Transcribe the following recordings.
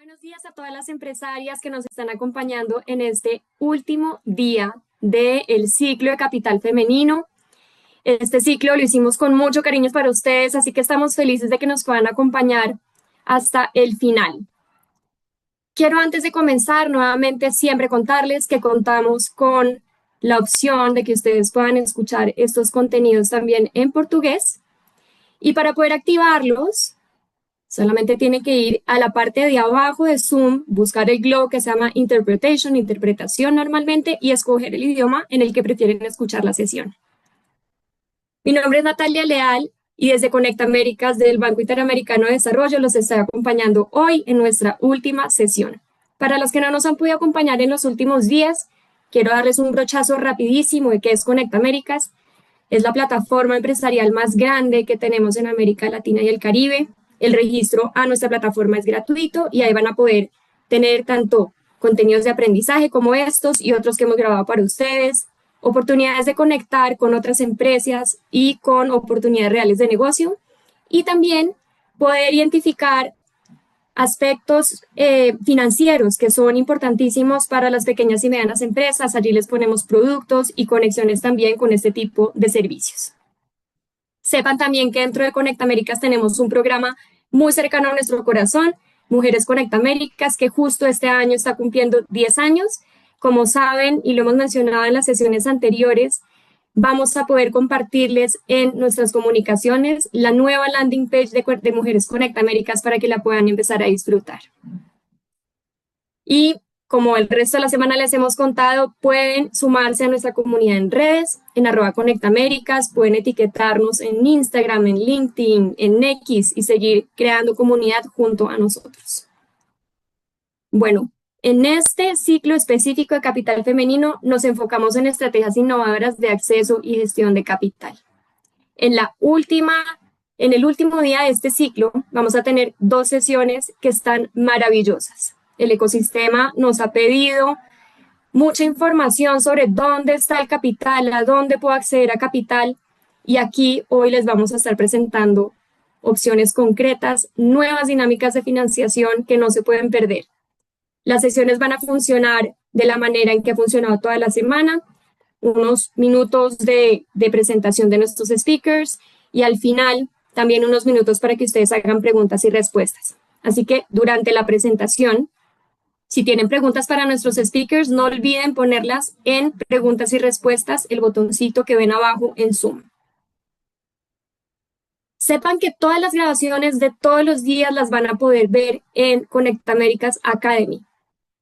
Buenos días a todas las empresarias que nos están acompañando en este último día del ciclo de Capital Femenino. Este ciclo lo hicimos con mucho cariño para ustedes, así que estamos felices de que nos puedan acompañar hasta el final. Quiero antes de comenzar nuevamente siempre contarles que contamos con la opción de que ustedes puedan escuchar estos contenidos también en portugués y para poder activarlos solamente tiene que ir a la parte de abajo de Zoom, buscar el globo que se llama Interpretation, interpretación normalmente, y escoger el idioma en el que prefieren escuchar la sesión. Mi nombre es Natalia Leal y desde Conecta Américas del Banco Interamericano de Desarrollo los estoy acompañando hoy en nuestra última sesión. Para los que no nos han podido acompañar en los últimos días, quiero darles un brochazo rapidísimo de qué es Conecta Américas. Es la plataforma empresarial más grande que tenemos en América Latina y el Caribe. El registro a nuestra plataforma es gratuito y ahí van a poder tener tanto contenidos de aprendizaje como estos y otros que hemos grabado para ustedes, oportunidades de conectar con otras empresas y con oportunidades reales de negocio y también poder identificar aspectos financieros que son importantísimos para las pequeñas y medianas empresas. Allí les ponemos productos y conexiones también con este tipo de servicios. Sepan también que dentro de Conecta Américas tenemos un programa muy cercano a nuestro corazón, Mujeres Conecta Américas, que justo este año está cumpliendo 10 años. Como saben, y lo hemos mencionado en las sesiones anteriores, vamos a poder compartirles en nuestras comunicaciones la nueva landing page de Mujeres Conecta Américas para que la puedan empezar a disfrutar. Y como el resto de la semana les hemos contado, pueden sumarse a nuestra comunidad en redes, en @conectaméricas, pueden etiquetarnos en Instagram, en LinkedIn, en X y seguir creando comunidad junto a nosotros. Bueno, en este ciclo específico de Capital Femenino nos enfocamos en estrategias innovadoras de acceso y gestión de capital. En el último día de este ciclo vamos a tener 2 sesiones que están maravillosas. El ecosistema nos ha pedido mucha información sobre dónde está el capital, a dónde puedo acceder a capital y aquí hoy les vamos a estar presentando opciones concretas, nuevas dinámicas de financiación que no se pueden perder. Las sesiones van a funcionar de la manera en que ha funcionado toda la semana, unos minutos de presentación de nuestros speakers y al final también unos minutos para que ustedes hagan preguntas y respuestas. Así que durante la presentación, si tienen preguntas para nuestros speakers, no olviden ponerlas en preguntas y respuestas, el botoncito que ven abajo en Zoom. Sepan que todas las grabaciones de todos los días las van a poder ver en Conecta Américas Academy.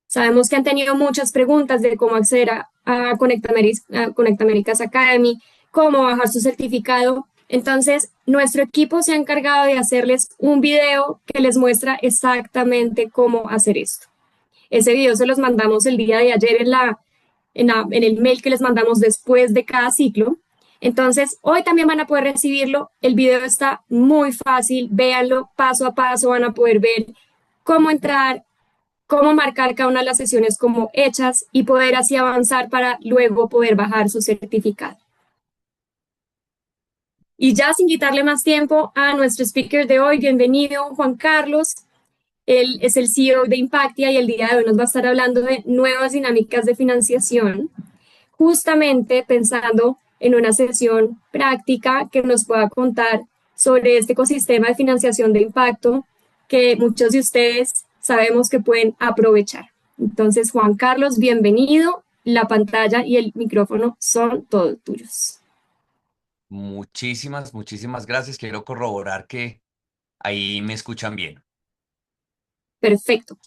Sabemos que han tenido muchas preguntas de cómo acceder a Conecta Américas Academy, cómo bajar su certificado. Entonces, nuestro equipo se ha encargado de hacerles un video que les muestra exactamente cómo hacer esto. Ese video se los mandamos el día de ayer en el mail que les mandamos después de cada ciclo. Entonces, hoy también van a poder recibirlo. El video está muy fácil, véanlo paso a paso, van a poder ver cómo entrar, cómo marcar cada una de las sesiones como hechas y poder así avanzar para luego poder bajar su certificado. Y ya sin quitarle más tiempo a nuestro speaker de hoy, bienvenido Juan Carlos. Él es el CEO de Impactia y el día de hoy nos va a estar hablando de nuevas dinámicas de financiación, justamente pensando en una sesión práctica que nos pueda contar sobre este ecosistema de financiación de impacto que muchos de ustedes sabemos que pueden aprovechar. Entonces, Juan Carlos, bienvenido. La pantalla y el micrófono son todos tuyos. Muchísimas gracias. Quiero corroborar que ahí me escuchan bien. Perfecto.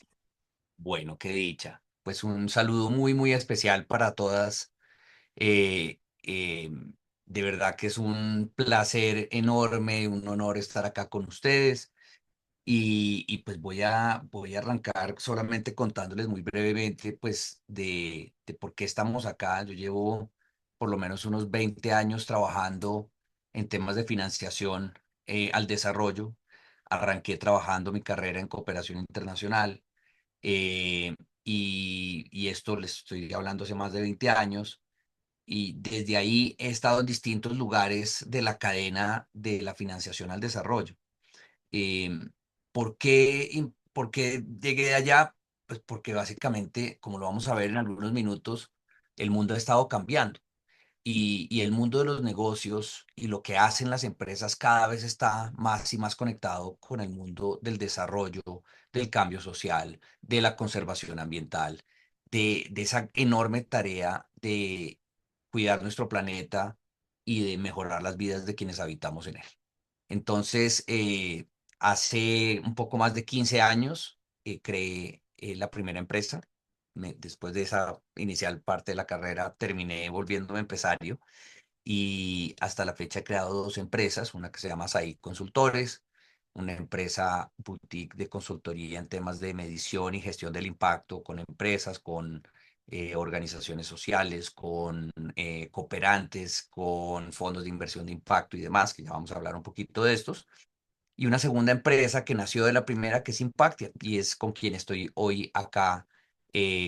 Bueno, qué dicha. Pues un saludo muy especial para todas. Eh, eh, de verdad que es un placer enorme, un honor estar acá con ustedes. Y pues voy a arrancar solamente contándoles muy brevemente pues de por qué estamos acá. Yo llevo por lo menos unos 20 años trabajando en temas de financiación al desarrollo. Arranqué trabajando mi carrera en cooperación internacional eh, y esto les estoy hablando hace más de 20 años. Y desde ahí he estado en distintos lugares de la cadena de la financiación al desarrollo. Eh, ¿por qué, ¿por qué llegué allá? Pues porque básicamente, como lo vamos a ver en algunos minutos, el mundo ha estado cambiando y el mundo de los negocios y lo que hacen las empresas cada vez está más y más conectado con el mundo del desarrollo, del cambio social, de la conservación ambiental, de esa enorme tarea de cuidar nuestro planeta y de mejorar las vidas de quienes habitamos en él. Entonces, hace un poco más de 15 años creé la primera empresa. Después de esa inicial parte de la carrera, terminé volviéndome empresario y hasta la fecha he creado dos empresas, una que se llama SAIC Consultores, una empresa boutique de consultoría en temas de medición y gestión del impacto con empresas, con organizaciones sociales, con cooperantes, con fondos de inversión de impacto y demás, que ya vamos a hablar un poquito de estos y una segunda empresa que nació de la primera, que es Impactia, y es con quien estoy hoy acá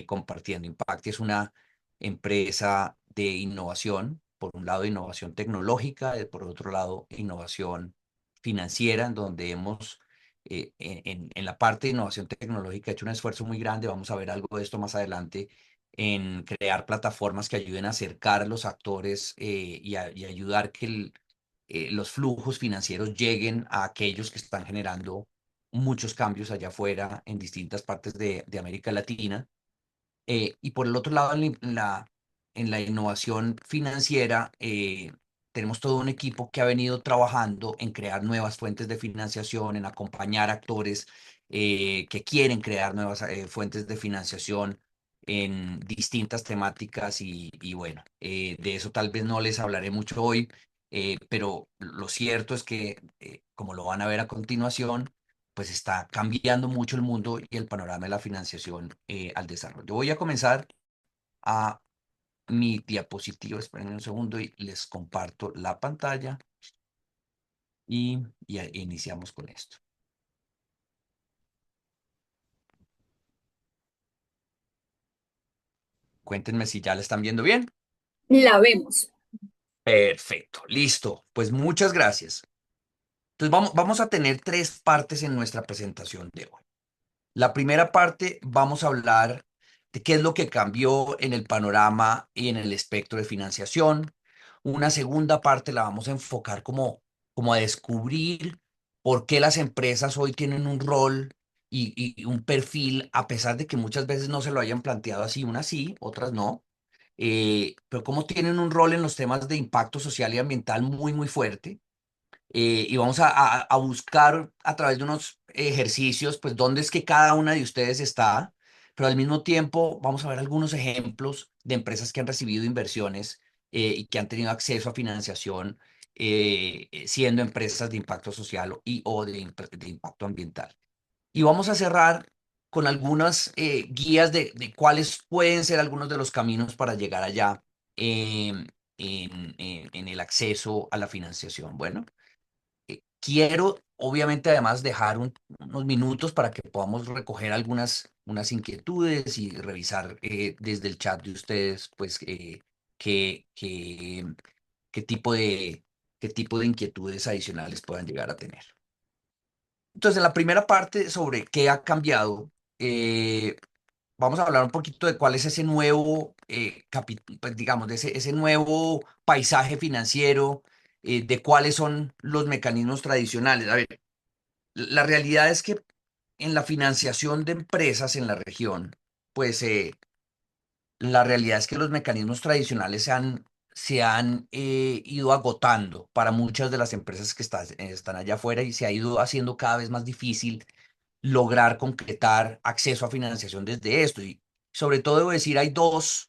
compartiendo. Impactia es una empresa de innovación, por un lado innovación tecnológica, y por otro lado innovación financiera, en donde hemos, en la parte de innovación tecnológica, hecho un esfuerzo muy grande, vamos a ver algo de esto más adelante, en crear plataformas que ayuden a acercar a los actores y ayudar que los flujos financieros lleguen a aquellos que están generando muchos cambios allá afuera en distintas partes de América Latina. Y por el otro lado, en la innovación financiera, tenemos todo un equipo que ha venido trabajando en crear nuevas fuentes de financiación, en acompañar actores que quieren crear nuevas fuentes de financiación en distintas temáticas y bueno, de eso tal vez no les hablaré mucho hoy, pero lo cierto es que, como lo van a ver a continuación, pues está cambiando mucho el mundo y el panorama de la financiación al desarrollo. Voy a comenzar a mi diapositiva, esperen un segundo y les comparto la pantalla y iniciamos con esto. Cuéntenme si ya la están viendo bien. La vemos. Perfecto, listo. Pues muchas gracias. Entonces vamos a tener tres partes en nuestra presentación de hoy. La primera parte vamos a hablar de qué es lo que cambió en el panorama y en el espectro de financiación. Una segunda parte la vamos a enfocar como a descubrir por qué las empresas hoy tienen un rol y un perfil, a pesar de que muchas veces no se lo hayan planteado así, unas sí, otras no, pero cómo tienen un rol en los temas de impacto social y ambiental muy, muy fuerte y vamos a buscar a través de unos ejercicios, pues dónde es que cada una de ustedes está, pero al mismo tiempo vamos a ver algunos ejemplos de empresas que han recibido inversiones y que han tenido acceso a financiación siendo empresas de impacto social o de impacto ambiental. Y vamos a cerrar con algunas guías de cuáles pueden ser algunos de los caminos para llegar allá en el acceso a la financiación. Bueno. Quiero, obviamente, además dejar unos minutos para que podamos recoger unas inquietudes y revisar desde el chat de ustedes, pues, qué, qué, qué tipo qué tipo de inquietudes adicionales puedan llegar a tener. Entonces, en la primera parte sobre qué ha cambiado, eh, vamos a hablar un poquito de cuál es ese nuevo, pues, digamos, de ese nuevo paisaje financiero, de cuáles son los mecanismos tradicionales. A ver, la realidad es que en la financiación de empresas en la región, pues la realidad es que los mecanismos tradicionales se han ido agotando para muchas de las empresas que están allá afuera y se ha ido haciendo cada vez más difícil lograr concretar acceso a financiación desde esto. Y sobre todo, debo decir, hay dos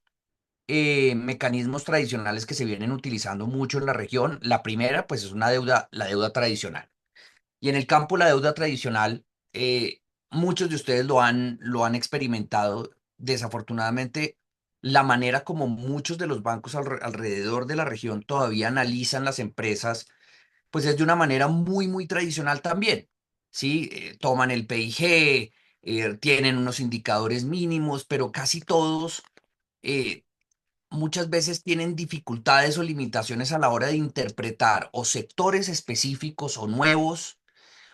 mecanismos tradicionales que se vienen utilizando mucho en la región. La primera, pues, es la deuda tradicional. Y en el campo de la deuda tradicional, muchos de ustedes lo han experimentado. Desafortunadamente, la manera como muchos de los bancos alrededor de la región todavía analizan las empresas, pues es de una manera muy, muy tradicional también. ¿Sí? Toman el PIG, tienen unos indicadores mínimos, pero casi todos muchas veces tienen dificultades o limitaciones a la hora de interpretar o sectores específicos o nuevos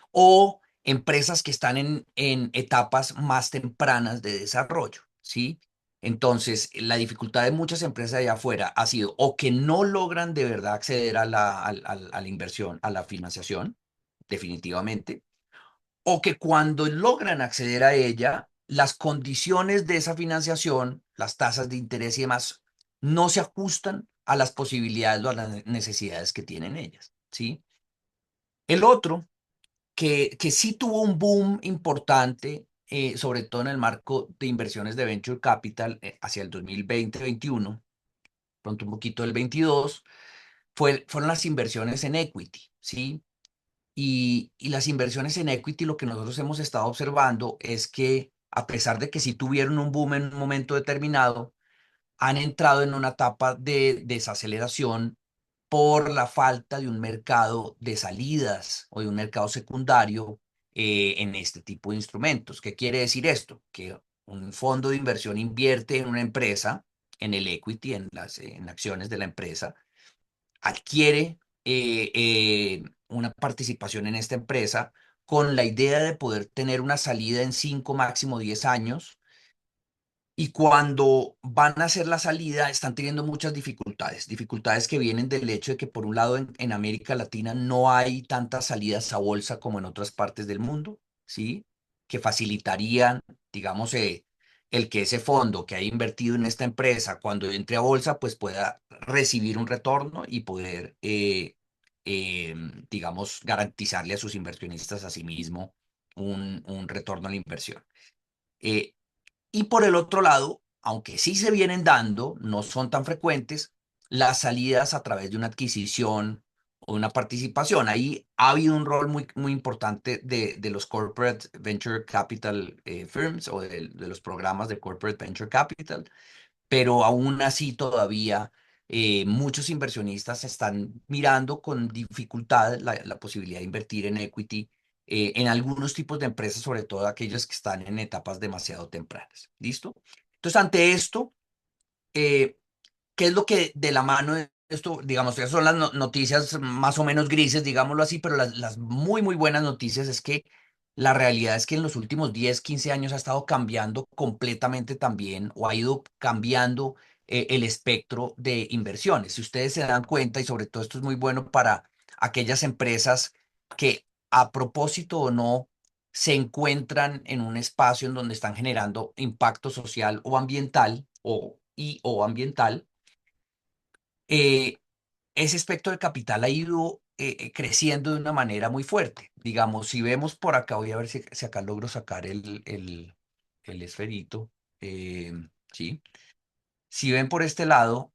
o empresas que están en etapas más tempranas de desarrollo, ¿sí? Entonces, la dificultad de muchas empresas allá afuera ha sido o que no logran de verdad acceder a la inversión, a la financiación, definitivamente, o que cuando logran acceder a ella, las condiciones de esa financiación, las tasas de interés y demás, no se ajustan a las posibilidades o a las necesidades que tienen ellas, ¿sí? El otro, que sí tuvo un boom importante, sobre todo en el marco de inversiones de Venture Capital hacia el 2020-21, pronto un poquito del 22, fueron las inversiones en equity, ¿sí? Y las inversiones en equity, lo que nosotros hemos estado observando es que a pesar de que sí tuvieron un boom en un momento determinado, han entrado en una etapa de desaceleración por la falta de un mercado de salidas o de un mercado secundario en este tipo de instrumentos. ¿Qué quiere decir esto? Que un fondo de inversión invierte en una empresa, en el equity, en acciones de la empresa, adquiere una participación en esta empresa con la idea de poder tener una salida en 5, máximo 10 años, y cuando van a hacer la salida están teniendo muchas dificultades, dificultades que vienen del hecho de que por un lado en América Latina no hay tantas salidas a bolsa como en otras partes del mundo, ¿sí? Que facilitarían, digamos, el que ese fondo que ha invertido en esta empresa cuando entre a bolsa pues pueda recibir un retorno y poder, digamos, garantizarle a sus inversionistas a sí mismo un retorno a la inversión. Eh, y por el otro lado, aunque sí se vienen dando, no son tan frecuentes, las salidas a través de una adquisición o una participación. Ahí ha habido un rol muy, muy importante de los Corporate Venture Capital Firms o de los programas de Corporate Venture Capital, pero aún así todavía muchos inversionistas están mirando con dificultad la posibilidad de invertir en equity en algunos tipos de empresas, sobre todo aquellas que están en etapas demasiado tempranas. ¿Listo? Entonces, ante esto, eh, ¿qué es lo que de la mano de esto, digamos, esas son las noticias más o menos grises, digámoslo así, pero las muy, muy buenas noticias es que la realidad es que en los últimos 10, 15 años ha estado cambiando completamente también, o ha ido cambiando el espectro de inversiones. Si ustedes se dan cuenta, y sobre todo esto es muy bueno para aquellas empresas que a propósito o no se encuentran en un espacio en donde están generando impacto social o ambiental o ambiental, eh, ese espectro de capital ha ido creciendo de una manera muy fuerte. Digamos, si vemos por acá, voy a ver si acá logro sacar el esferito. eh, ¿Sí? Si ven por este lado,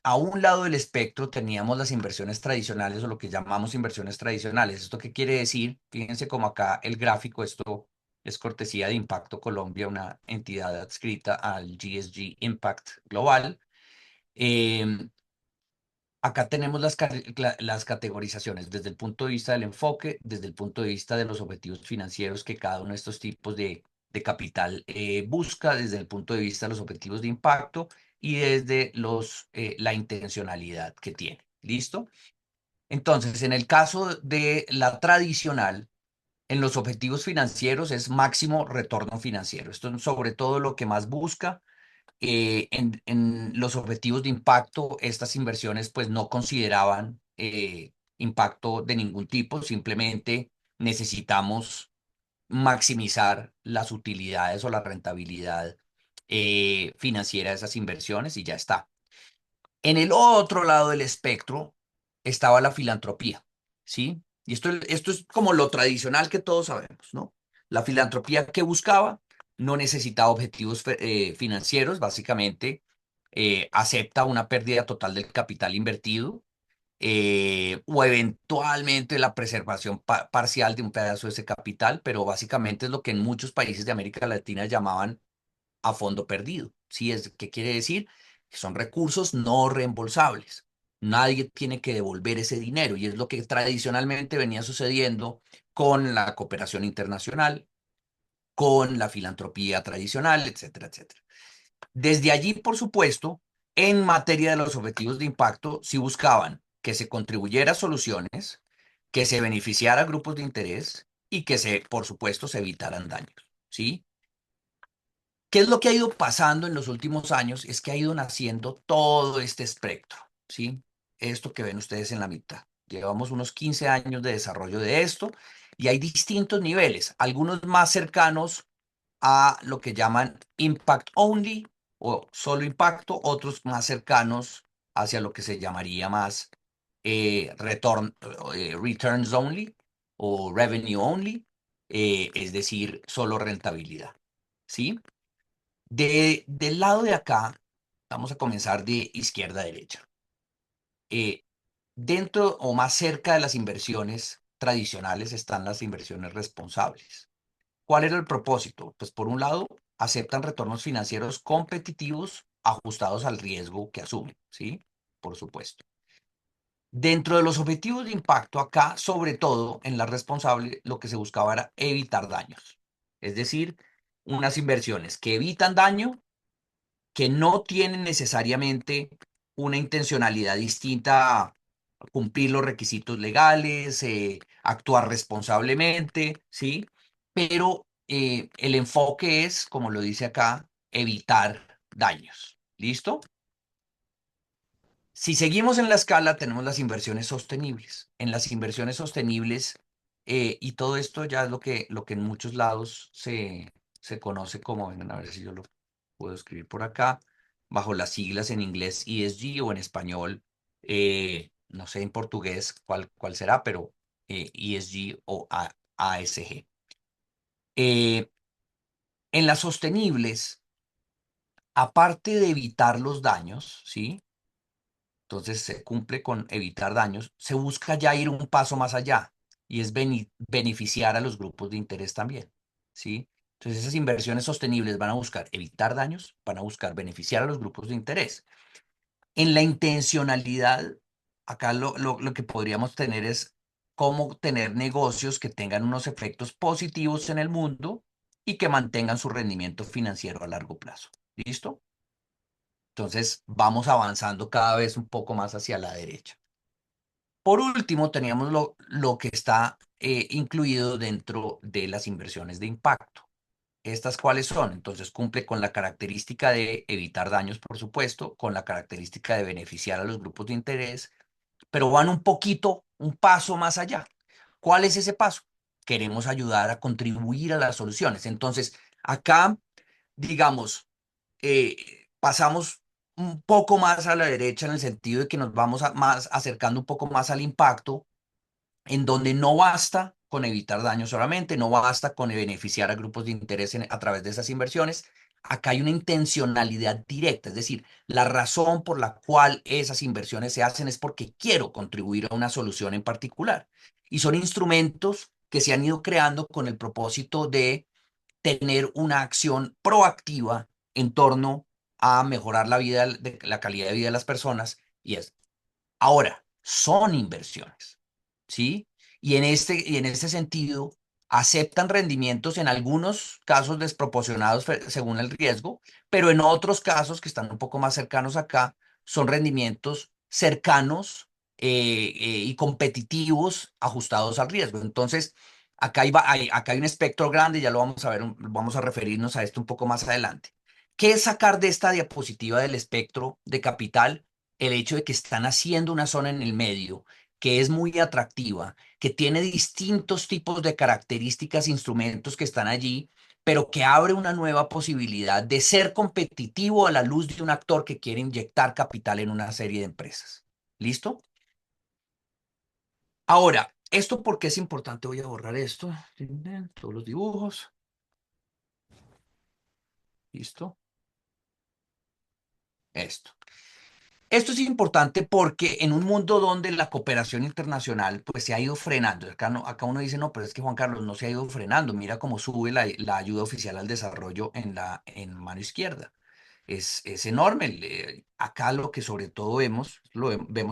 a un lado del espectro teníamos las inversiones tradicionales o lo que llamamos inversiones tradicionales. ¿Esto qué quiere decir? Fíjense como acá el gráfico, esto es cortesía de Impacto Colombia, una entidad adscrita al GSG Impact Global. Em, Acá tenemos las categorizaciones desde el punto de vista del enfoque, desde el punto de vista de los objetivos financieros que cada uno de estos tipos de capital busca, desde el punto de vista de los objetivos de impacto y desde la intencionalidad que tiene. ¿Listo? Entonces, en el caso de la tradicional, en los objetivos financieros es máximo retorno financiero. Esto es sobre todo lo que más busca. En los objetivos de impacto, estas inversiones pues no consideraban impacto de ningún tipo, simplemente necesitamos maximizar las utilidades o la rentabilidad financiera de esas inversiones y ya está. En el otro lado del espectro estaba la filantropía, ¿sí? Y esto es como lo tradicional que todos sabemos, ¿no? La filantropía que buscaba no necesitaba objetivos financieros, básicamente acepta una pérdida total del capital invertido o eventualmente la preservación parcial de un pedazo de ese capital, pero básicamente es lo que en muchos países de América Latina llamaban a fondo perdido. ¿Sí? ¿Qué quiere decir? Que son recursos no reembolsables. Nadie tiene que devolver ese dinero y es lo que tradicionalmente venía sucediendo con la cooperación internacional, con la filantropía tradicional, etcétera, etcétera. Desde allí, por supuesto, en materia de los objetivos de impacto, sí buscaban que se contribuyera a soluciones, que se beneficiara a grupos de interés y que por supuesto, se evitaran daños, ¿sí? ¿Qué es lo que ha ido pasando en los últimos años? Es que ha ido naciendo todo este espectro, ¿sí? Esto que ven ustedes en la mitad. Llevamos unos 15 años de desarrollo de esto y hay distintos niveles, algunos más cercanos a lo que llaman impact only o solo impacto, otros más cercanos hacia lo que se llamaría más returns only o revenue only, es decir, solo rentabilidad, ¿sí? Del lado de acá, vamos a comenzar de izquierda a derecha. Eh, Dentro o más cerca de las inversiones tradicionales están las inversiones responsables. ¿Cuál era el propósito? Pues por un lado, aceptan retornos financieros competitivos ajustados al riesgo que asumen, ¿sí? Por supuesto. Dentro de los objetivos de impacto, acá, sobre todo en la responsable, lo que se buscaba era evitar daños. Es decir, unas inversiones que evitan daño, que no tienen necesariamente una intencionalidad distinta a cumplir los requisitos legales, actuar responsablemente, ¿sí? Pero el enfoque es, como lo dice acá, evitar daños. ¿Listo? Si seguimos en la escala, tenemos las inversiones sostenibles. En las inversiones sostenibles, y todo esto ya es lo que en muchos lados se conoce como, vengan a ver si yo lo puedo escribir por acá, bajo las siglas en inglés ESG o en español, no sé en portugués cuál será, pero ESG o ASG. Eh, en las sostenibles, aparte de evitar los daños, ¿sí? Entonces se cumple con evitar daños, se busca ya ir un paso más allá y es beneficiar a los grupos de interés también, ¿sí? Entonces esas inversiones sostenibles van a buscar evitar daños, van a buscar beneficiar a los grupos de interés. En la intencionalidad, acá lo que podríamos tener es cómo tener negocios que tengan unos efectos positivos en el mundo y que mantengan su rendimiento financiero a largo plazo. ¿Listo? Entonces vamos avanzando cada vez un poco más hacia la derecha. Por último, teníamos lo que está incluido dentro de las inversiones de impacto. ¿Estas cuáles son? Entonces cumple con la característica de evitar daños, por supuesto, con la característica de beneficiar a los grupos de interés, pero van un poquito, un paso más allá. ¿Cuál es ese paso? Queremos ayudar a contribuir a las soluciones. Entonces, acá, digamos, pasamos un poco más a la derecha en el sentido de que nos vamos más acercando un poco más al impacto, en donde no basta con evitar daño solamente, no basta con beneficiar a grupos de interés a través de esas inversiones. Acá hay una intencionalidad directa, es decir, la razón por la cual esas inversiones se hacen es porque quiero contribuir a una solución en particular. Y son instrumentos que se han ido creando con el propósito de tener una acción proactiva en torno a mejorar la calidad de vida de las personas. Y es, ahora, son inversiones, ¿sí? Y en este sentido, aceptan rendimientos en algunos casos desproporcionados según el riesgo, pero en otros casos que están un poco más cercanos acá, son rendimientos cercanos y competitivos ajustados al riesgo. Entonces, acá hay un espectro grande, ya lo vamos a ver, vamos a referirnos a esto un poco más adelante. ¿Qué es sacar de esta diapositiva del espectro de capital? El hecho de que están haciendo una zona en el medio que es muy atractiva, que tiene distintos tipos de características, instrumentos que están allí, pero que abre una nueva posibilidad de ser competitivo a la luz de un actor que quiere inyectar capital en una serie de empresas. ¿Listo? Ahora, ¿esto por qué es importante? Voy a borrar esto. Todos los dibujos. ¿Listo? Esto. Esto es importante porque en un mundo donde la cooperación internacional pues se ha ido frenando, acá, acá uno dice, no, pero es que Juan Carlos no se ha ido frenando, mira cómo sube la ayuda oficial al desarrollo en mano izquierda. Es enorme. Acá lo que sobre todo vemos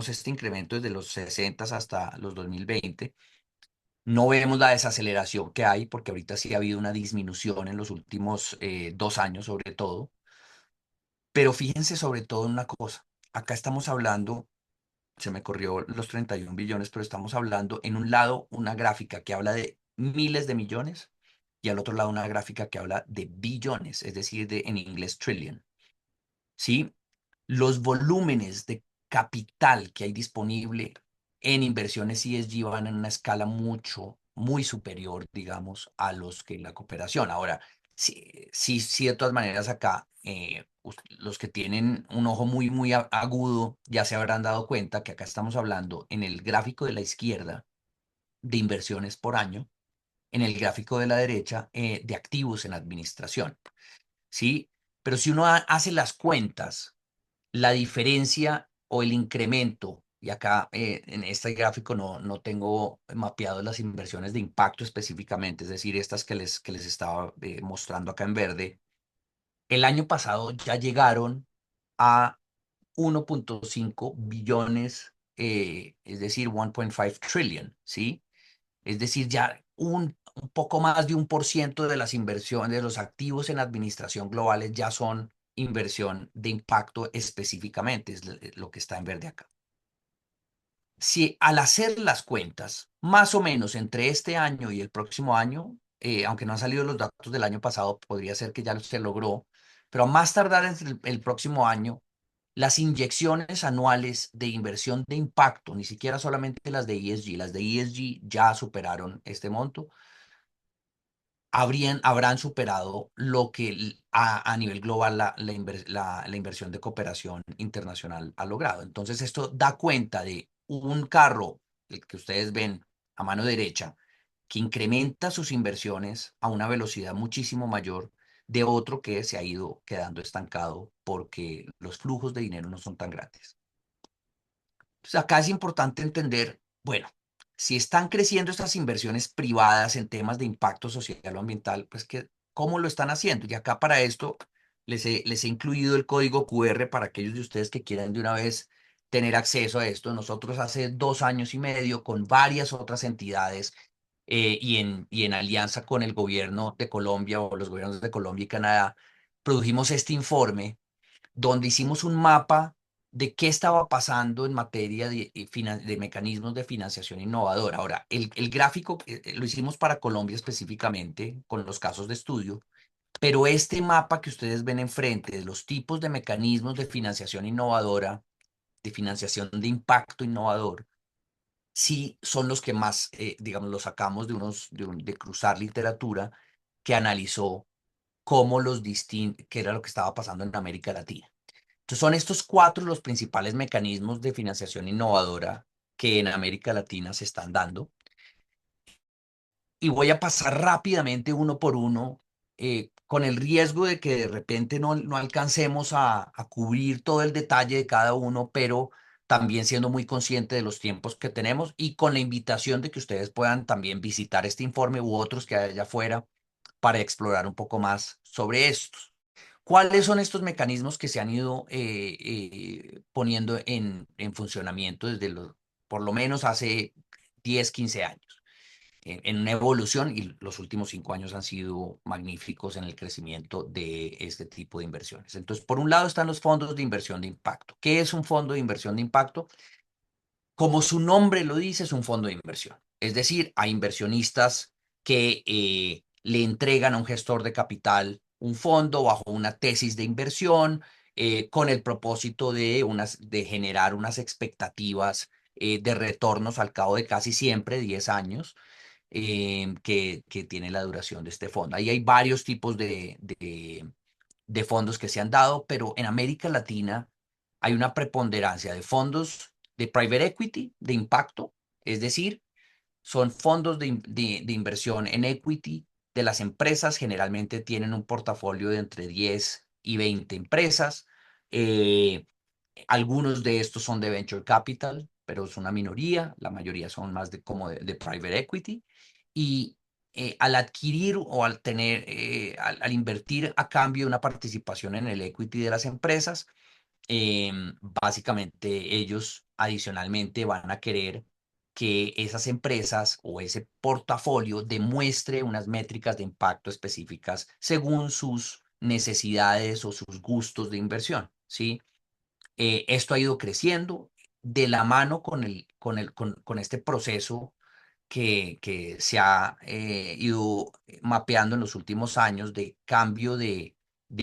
este incremento desde los 60 hasta los 2020. No vemos la desaceleración que hay porque ahorita sí ha habido una disminución en los últimos 2 años sobre todo. Pero fíjense sobre todo en una cosa. Acá estamos hablando, se me corrió los 31 billones, pero estamos hablando en un lado una gráfica que habla de miles de millones, y al otro lado una gráfica que habla de billones, es decir, en inglés trillion. ¿Sí? Los volúmenes de capital que hay disponible en inversiones ESG van en una escala muy superior, digamos, a los que en la cooperación. Ahora, sí, de todas maneras acá, los que tienen un ojo muy agudo ya se habrán dado cuenta que acá estamos hablando en el gráfico de la izquierda de inversiones por año, en el gráfico de la derecha de activos en administración, ¿sí? Pero si uno hace las cuentas, la diferencia o el incremento, y acá en este gráfico no tengo mapeado las inversiones de impacto específicamente, es decir, estas que les estaba mostrando acá en verde, el año pasado ya llegaron a 1.5 billones, es decir, 1.5 trillion, ¿sí? Es decir, ya un poco más de 1% de las inversiones, de los activos en administración globales ya son inversión de impacto específicamente, es lo que está en verde acá. Si al hacer las cuentas, más o menos entre este año y el próximo año, aunque no han salido los datos del año pasado, podría ser que ya se logró, pero a más tardar entre el próximo año, las inyecciones anuales de inversión de impacto, ni siquiera solamente las de ESG ya superaron este monto, habrán superado lo que a nivel global la inversión de cooperación internacional ha logrado. Entonces, esto da cuenta de un carro, el que ustedes ven a mano derecha, que incrementa sus inversiones a una velocidad muchísimo mayor de otro que se ha ido quedando estancado porque los flujos de dinero no son tan grandes. Entonces, acá es importante entender, bueno, si están creciendo estas inversiones privadas en temas de impacto social o ambiental, pues ¿cómo lo están haciendo? Y acá para esto les he incluido el código QR para aquellos de ustedes que quieran de una vez tener acceso a esto. Nosotros hace 2 años y medio con varias otras entidades y en alianza con el gobierno de Colombia o los gobiernos de Colombia y Canadá, produjimos este informe donde hicimos un mapa de qué estaba pasando en materia de mecanismos de financiación innovadora. Ahora, el gráfico lo hicimos para Colombia específicamente, con los casos de estudio, pero este mapa que ustedes ven enfrente de los tipos de mecanismos de financiación innovadora, de financiación de impacto innovador, sí son los que más, digamos, los sacamos de cruzar literatura que analizó qué era lo que estaba pasando en América Latina. Entonces son estos cuatro los principales mecanismos de financiación innovadora que en América Latina se están dando. Y voy a pasar rápidamente uno por uno, con el riesgo de que de repente no alcancemos a cubrir todo el detalle de cada uno, pero también siendo muy consciente de los tiempos que tenemos y con la invitación de que ustedes puedan también visitar este informe u otros que hay allá afuera para explorar un poco más sobre estos. ¿Cuáles son estos mecanismos que se han ido poniendo en funcionamiento por lo menos hace 10, 15 años? En una evolución y los últimos 5 años han sido magníficos en el crecimiento de este tipo de inversiones. Entonces, por un lado están los fondos de inversión de impacto. ¿Qué es un fondo de inversión de impacto? Como su nombre lo dice, es un fondo de inversión. Es decir, hay inversionistas que le entregan a un gestor de capital un fondo bajo una tesis de inversión con el propósito de generar unas expectativas de retornos al cabo de casi siempre 10 años que tiene la duración de este fondo. Ahí hay varios tipos de fondos que se han dado, pero en América Latina hay una preponderancia de fondos de private equity, de impacto, es decir, son fondos de inversión en equity de las empresas, generalmente tienen un portafolio de entre 10 y 20 empresas. eh, Algunos de estos son de venture capital, pero es una minoría, la mayoría son más de private equity. Y al adquirir o al invertir a cambio una participación en el equity de las empresas, básicamente ellos adicionalmente van a querer que esas empresas o ese portafolio demuestre unas métricas de impacto específicas según sus necesidades o sus gustos de inversión, ¿sí? Esto ha ido creciendo de la mano con este proceso que se ha ido mapeando en los últimos años de cambio de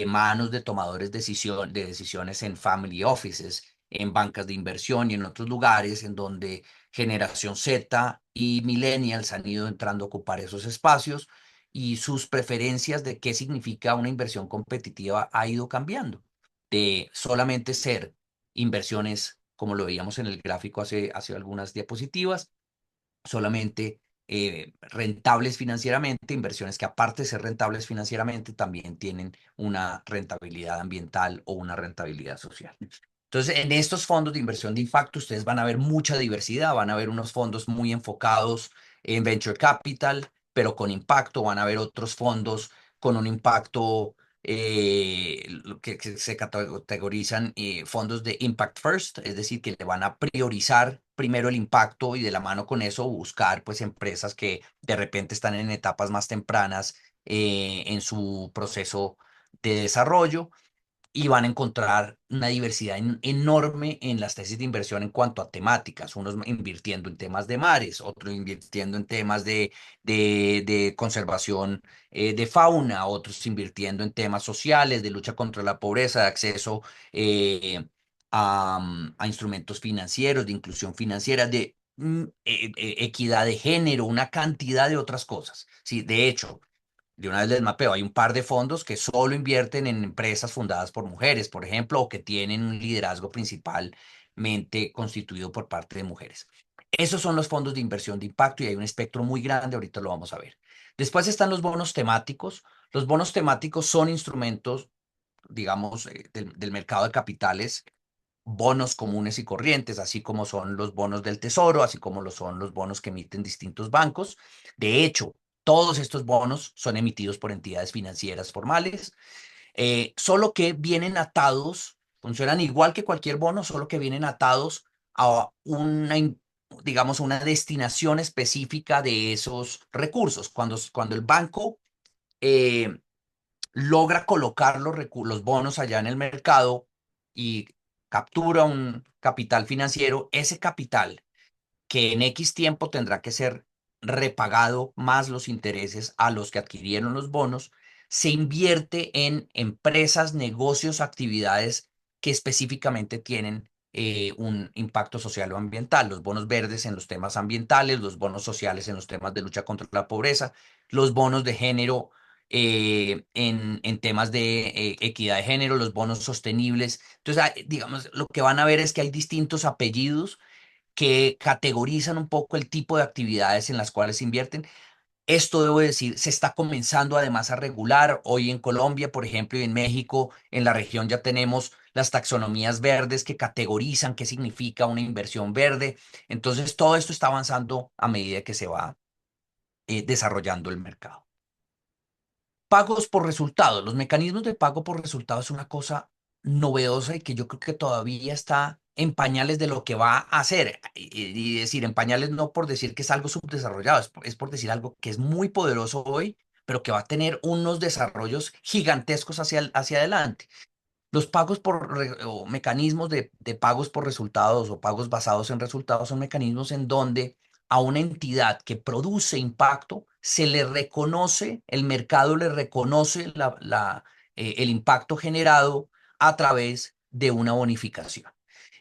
manos de tomadores de decisiones en family offices, en bancas de inversión y en otros lugares en donde generación Z y millennials han ido entrando a ocupar esos espacios y sus preferencias de qué significa una inversión competitiva ha ido cambiando, de solamente ser inversiones, como lo veíamos en el gráfico hace algunas diapositivas, solamente rentables financieramente, inversiones que aparte de ser rentables financieramente, también tienen una rentabilidad ambiental o una rentabilidad social. Entonces, en estos fondos de inversión de impacto, ustedes van a ver mucha diversidad, van a ver unos fondos muy enfocados en venture capital, pero con impacto, van a ver otros fondos con un impacto que se categorizan fondos de impact first, es decir, que le van a priorizar primero el impacto y de la mano con eso buscar pues empresas que de repente están en etapas más tempranas en su proceso de desarrollo y van a encontrar una diversidad enorme en las tesis de inversión en cuanto a temáticas, unos invirtiendo en temas de mares, otros invirtiendo en temas de conservación de fauna, otros invirtiendo en temas sociales, de lucha contra la pobreza, de acceso a instrumentos financieros, de inclusión financiera, de equidad de género, una cantidad de otras cosas. Sí, de hecho, de una vez les mapeo, hay un par de fondos que solo invierten en empresas fundadas por mujeres, por ejemplo, o que tienen un liderazgo principalmente constituido por parte de mujeres. Esos son los fondos de inversión de impacto y hay un espectro muy grande, ahorita lo vamos a ver. Después están los bonos temáticos. Los bonos temáticos son instrumentos, digamos, del mercado de capitales, bonos comunes y corrientes, así como son los bonos del tesoro, así como lo son los bonos que emiten distintos bancos. De hecho, todos estos bonos son emitidos por entidades financieras formales, solo que vienen atados, funcionan igual que cualquier bono, solo que vienen atados a digamos, una destinación específica de esos recursos. Cuando el banco eh, logra colocar los bonos allá en el mercado y captura un capital financiero, ese capital que en X tiempo tendrá que ser repagado más los intereses a los que adquirieron los bonos, se invierte en empresas, negocios, actividades que específicamente tienen un impacto social o ambiental. Los bonos verdes en los temas ambientales, los bonos sociales en los temas de lucha contra la pobreza, los bonos de género en temas de equidad de género, los bonos sostenibles. Entonces, digamos, lo que van a ver es que hay distintos apellidos que categorizan un poco el tipo de actividades en las cuales se invierten. Esto, debo decir, se está comenzando además a regular. Hoy en Colombia, por ejemplo, y en México, en la región ya tenemos las taxonomías verdes que categorizan qué significa una inversión verde. Entonces, todo esto está avanzando a medida que se va desarrollando el mercado. Pagos por resultados. Los mecanismos de pago por resultados es una cosa novedosa y que yo creo que todavía está en pañales de lo que va a hacer. Y decir en pañales no por decir que es algo subdesarrollado, es por decir algo que es muy poderoso hoy, pero que va a tener unos desarrollos gigantescos hacia adelante. Los pagos o mecanismos de pagos por resultados o pagos basados en resultados son mecanismos en donde a una entidad que produce impacto se le reconoce, el mercado le reconoce el impacto generado a través de una bonificación.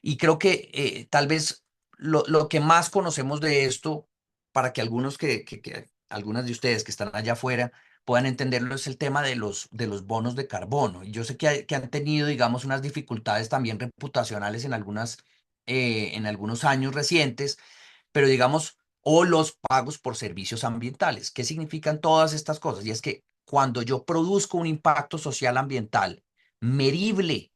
Y creo que tal vez lo que más conocemos de esto, para que algunas de ustedes que están allá afuera puedan entenderlo, es el tema de los bonos de carbono. Y yo sé que han tenido, digamos, unas dificultades también reputacionales en algunos años recientes, pero digamos, o los pagos por servicios ambientales. ¿Qué significan todas estas cosas? Y es que cuando yo produzco un impacto social ambiental medible,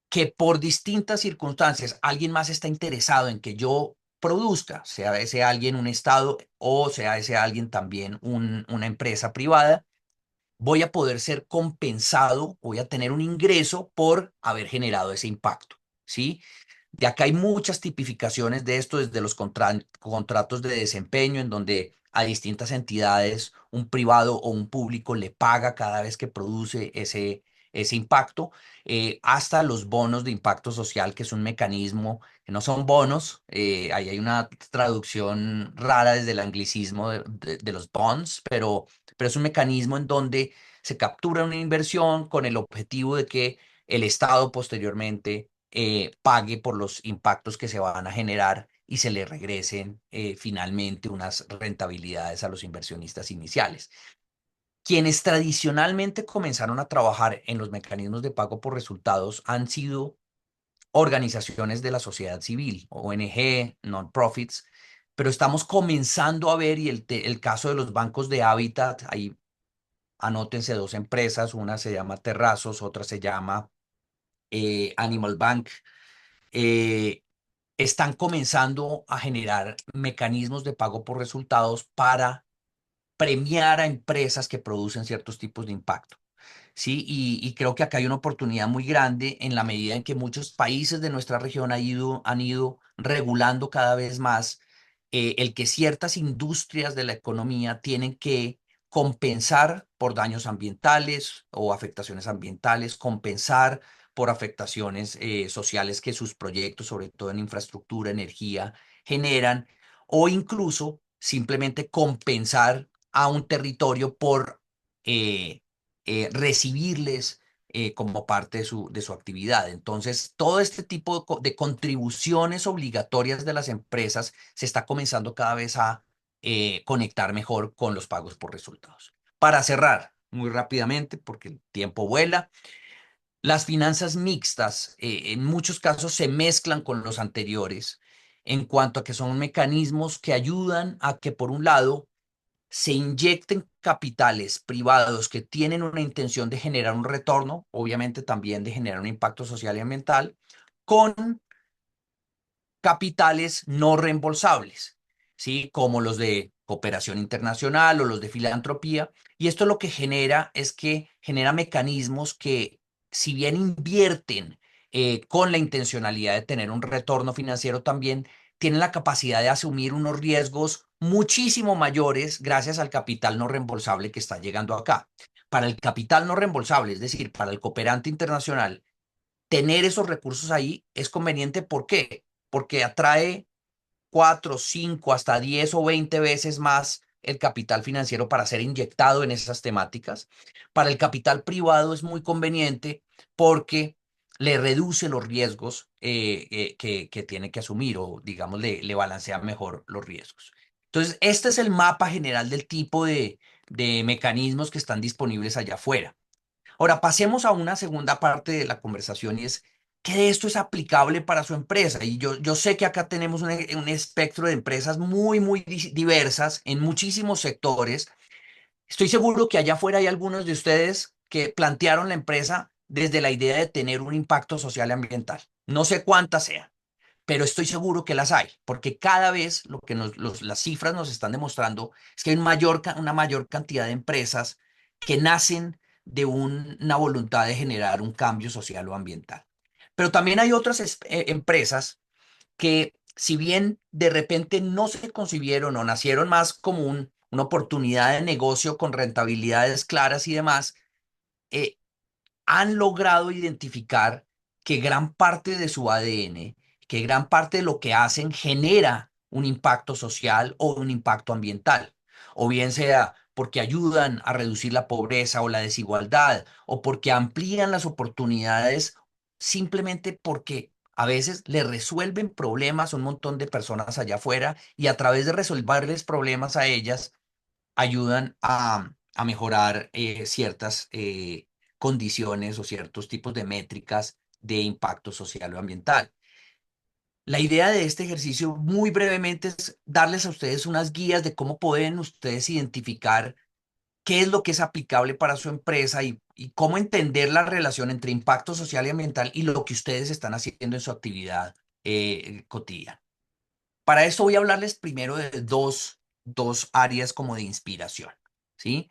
que por distintas circunstancias alguien más está interesado en que yo produzca, sea ese alguien un estado o sea ese alguien también una empresa privada, voy a poder ser compensado, voy a tener un ingreso por haber generado ese impacto, ¿sí? De acá hay muchas tipificaciones de esto, desde los contratos de desempeño, en donde a distintas entidades, un privado o un público le paga cada vez que produce ese impacto, hasta los bonos de impacto social, que es un mecanismo que no son bonos, ahí hay una traducción rara desde el anglicismo de los bonds, pero es un mecanismo en donde se captura una inversión con el objetivo de que el Estado posteriormente pague por los impactos que se van a generar y se le regresen finalmente unas rentabilidades a los inversionistas iniciales. Quienes tradicionalmente comenzaron a trabajar en los mecanismos de pago por resultados han sido organizaciones de la sociedad civil, ONG, non-profits, pero estamos comenzando a ver, y el caso de los bancos de hábitat, ahí anótense dos empresas, una se llama Terrazos, otra se llama Animal Bank, eh, están comenzando a generar mecanismos de pago por resultados para premiar a empresas que producen ciertos tipos de impacto. Sí, y creo que acá hay una oportunidad muy grande en la medida en que muchos países de nuestra región han ido regulando cada vez más el que ciertas industrias de la economía tienen que compensar por daños ambientales o afectaciones ambientales, compensar por afectaciones sociales que sus proyectos, sobre todo en infraestructura, energía, generan, o incluso simplemente compensar a un territorio por recibirles como parte de su actividad. Entonces, todo este tipo de contribuciones obligatorias de las empresas se está comenzando cada vez a conectar mejor con los pagos por resultados. Para cerrar, muy rápidamente, porque el tiempo vuela, las finanzas mixtas en muchos casos se mezclan con los anteriores en cuanto a que son mecanismos que ayudan a que, por un lado, se inyecten capitales privados que tienen una intención de generar un retorno, obviamente también de generar un impacto social y ambiental, con capitales no reembolsables, ¿sí? Como los de cooperación internacional o los de filantropía. Y esto lo que genera es que genera mecanismos que, si bien invierten con la intencionalidad de tener un retorno financiero, también tienen la capacidad de asumir unos riesgos muchísimo mayores gracias al capital no reembolsable que está llegando acá. Para el capital no reembolsable, es decir, para el cooperante internacional, tener esos recursos ahí es conveniente. ¿Por qué? Porque atrae 4, 5, hasta 10 o 20 veces más el capital financiero para ser inyectado en esas temáticas. Para el capital privado es muy conveniente porque le reduce los riesgos que tiene que asumir, o digamos le balancea mejor los riesgos. Entonces, este es el mapa general del tipo de mecanismos que están disponibles allá afuera. Ahora, pasemos a una segunda parte de la conversación, y es ¿qué de esto es aplicable para su empresa? Y yo sé que acá tenemos un espectro de empresas muy diversas en muchísimos sectores. Estoy seguro que allá afuera hay algunos de ustedes que plantearon la empresa desde la idea de tener un impacto social y ambiental. No sé cuántas sean, pero estoy seguro que las hay, porque cada vez lo que las cifras nos están demostrando es que hay una mayor cantidad de empresas que nacen de una voluntad de generar un cambio social o ambiental. Pero también hay otras empresas que, si bien de repente no se concibieron o nacieron más como una oportunidad de negocio con rentabilidades claras y demás, eh, han logrado identificar que gran parte de su ADN, que gran parte de lo que hacen genera un impacto social o un impacto ambiental, o bien sea porque ayudan a reducir la pobreza o la desigualdad, o porque amplían las oportunidades, simplemente porque a veces le resuelven problemas a un montón de personas allá afuera, y a través de resolverles problemas a ellas, ayudan a mejorar ciertas condiciones o ciertos tipos de métricas de impacto social o ambiental. La idea de este ejercicio, muy brevemente, es darles a ustedes unas guías de cómo pueden ustedes identificar qué es lo que es aplicable para su empresa, y cómo entender la relación entre impacto social y ambiental y lo que ustedes están haciendo en su actividad cotidiana. Para esto voy a hablarles primero de dos áreas como de inspiración, ¿sí?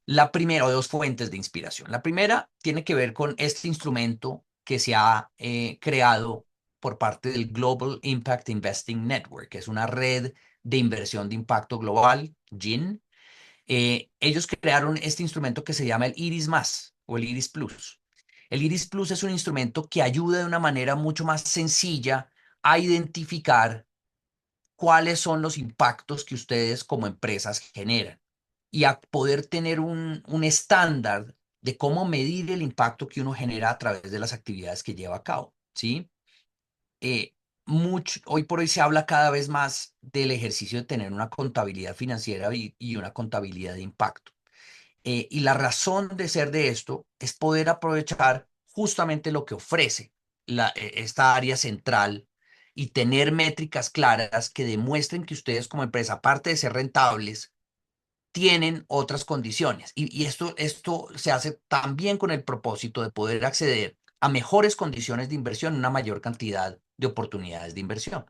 La primera, o dos fuentes de inspiración. La primera tiene que ver con este instrumento que se ha creado por parte del Global Impact Investing Network, que es una red de inversión de impacto global, GIN. Ellos crearon este instrumento que se llama el Iris Más o el Iris Plus. El Iris Plus es un instrumento que ayuda de una manera mucho más sencilla a identificar cuáles son los impactos que ustedes como empresas generan y a poder tener un estándar de cómo medir el impacto que uno genera a través de las actividades que lleva a cabo, ¿sí? Eh, hoy por hoy se habla cada vez más del ejercicio de tener una contabilidad financiera y una contabilidad de impacto. Y la razón de ser de esto es poder aprovechar justamente lo que ofrece esta área central y tener métricas claras que demuestren que ustedes como empresa, aparte de ser rentables, tienen otras condiciones. Y esto se hace también con el propósito de poder acceder a mejores condiciones de inversión, una mayor cantidad de oportunidades de inversión.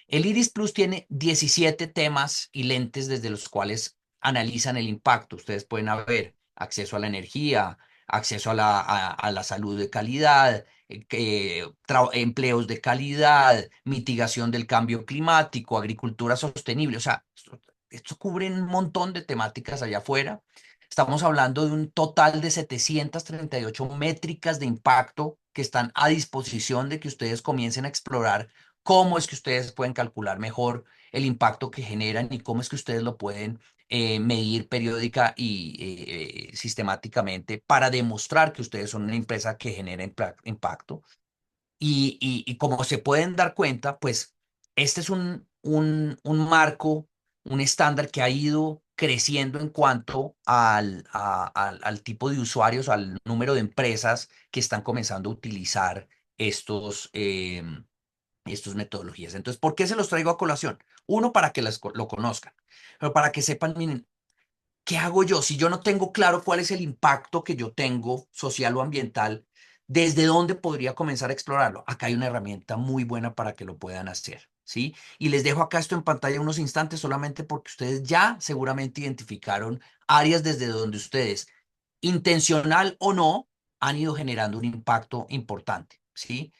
El Iris Plus tiene 17 temas y lentes desde los cuales analizan el impacto. Ustedes pueden haber acceso a la energía, acceso a la salud de calidad, empleos de calidad, mitigación del cambio climático, agricultura sostenible. O sea, esto cubre un montón de temáticas allá afuera. Estamos hablando de un total de 738 métricas de impacto que están a disposición de que ustedes comiencen a explorar cómo es que ustedes pueden calcular mejor el impacto que generan y cómo es que ustedes lo pueden medir periódica y sistemáticamente para demostrar que ustedes son una empresa que genera impacto. Y como se pueden dar cuenta, pues este es un marco, un estándar que ha ido creciendo en cuanto al tipo de usuarios, al número de empresas que están comenzando a utilizar estos, estas metodologías. Entonces, ¿por qué se los traigo a colación? Uno, para que lo conozcan, pero para que sepan, miren, ¿qué hago yo? Si yo no tengo claro cuál es el impacto que yo tengo, social o ambiental, ¿desde dónde podría comenzar a explorarlo? Acá hay una herramienta muy buena para que lo puedan hacer, ¿sí? Y les dejo acá esto en pantalla unos instantes solamente porque ustedes ya seguramente identificaron áreas desde donde ustedes, intencional o no, han ido generando un impacto importante, ¿sí?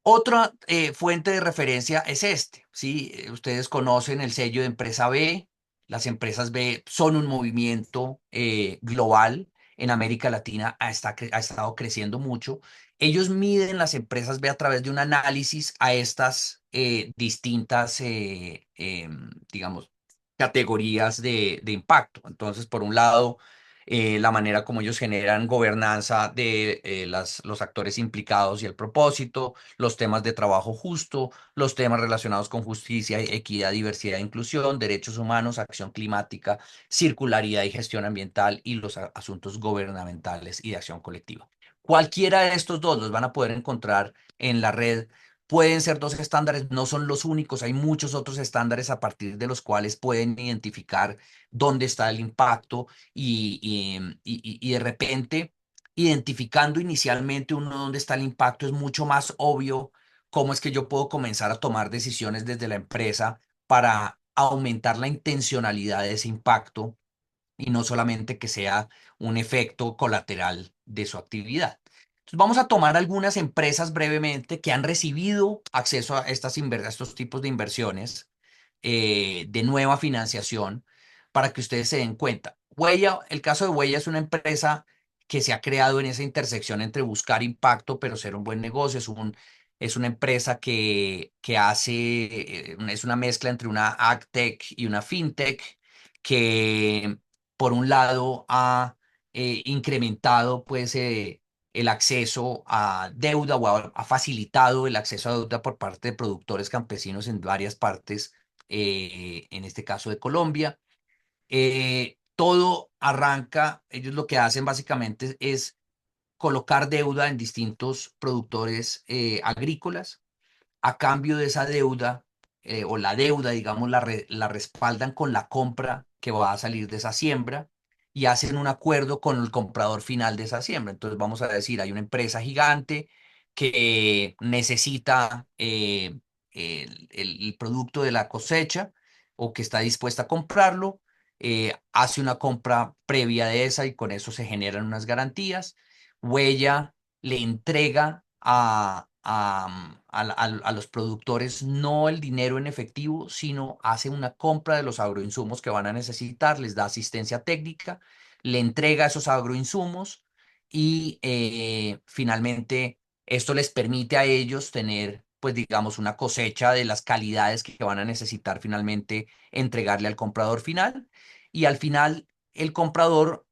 Otra fuente de referencia es este, ¿sí? Ustedes conocen el sello de empresa B. Las empresas B son un movimiento global. En América Latina ha estado creciendo mucho. Ellos miden las empresas B a través de un análisis a estas distintas, digamos, categorías de impacto. Entonces, por un lado, la manera como ellos generan gobernanza de los actores implicados y el propósito, los temas de trabajo justo, los temas relacionados con justicia, equidad, diversidad e inclusión, derechos humanos, acción climática, circularidad y gestión ambiental y los asuntos gubernamentales y de acción colectiva. Cualquiera de estos dos los van a poder encontrar en la red. Pueden ser dos estándares, no son los únicos, hay muchos otros estándares a partir de los cuales pueden identificar dónde está el impacto y de repente identificando inicialmente uno dónde está el impacto, es mucho más obvio cómo es que yo puedo comenzar a tomar decisiones desde la empresa para aumentar la intencionalidad de ese impacto y no solamente que sea un efecto colateral de su actividad. Entonces, vamos a tomar algunas empresas brevemente que han recibido acceso a a estos tipos de inversiones de nueva financiación para que ustedes se den cuenta. Huella, el caso de Huella es una empresa que se ha creado en esa intersección entre buscar impacto pero ser un buen negocio. Es una empresa que hace, es una mezcla entre una agtech y una fintech que por un lado ha incrementado pues el acceso a deuda o ha facilitado el acceso a deuda por parte de productores campesinos en varias partes, en este caso de Colombia. Todo arranca, ellos lo que hacen básicamente es colocar deuda en distintos productores agrícolas. A cambio de esa deuda, o la deuda, digamos, la respaldan con la compra que va a salir de esa siembra y hacen un acuerdo con el comprador final de esa siembra. Entonces, vamos a decir, hay una empresa gigante que necesita el producto de la cosecha o que está dispuesta a comprarlo, hace una compra previa de esa y con eso se generan unas garantías. Huella le entrega a los productores no el dinero en efectivo, sino hace una compra de los agroinsumos que van a necesitar, les da asistencia técnica, le entrega esos agroinsumos y finalmente esto les permite a ellos tener, pues digamos, una cosecha de las calidades que van a necesitar finalmente entregarle al comprador final. Y al final, el comprador,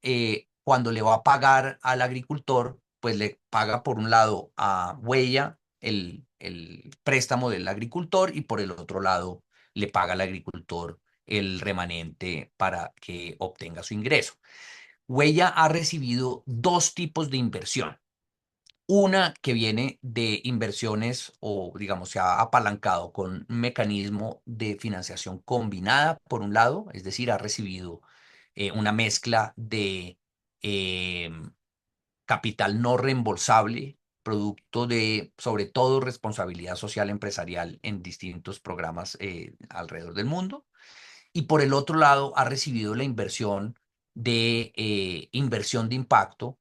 cuando le va a pagar al agricultor, pues le paga por un lado a Huella el préstamo del agricultor y por el otro lado le paga al agricultor el remanente para que obtenga su ingreso. Huella ha recibido dos tipos de inversión. Una que viene de inversiones o, digamos, se ha apalancado con un mecanismo de financiación combinada, por un lado, es decir, ha recibido una mezcla de eh, capital no reembolsable, producto de, sobre todo, responsabilidad social empresarial en distintos programas alrededor del mundo. Y por el otro lado, ha recibido la inversión de impacto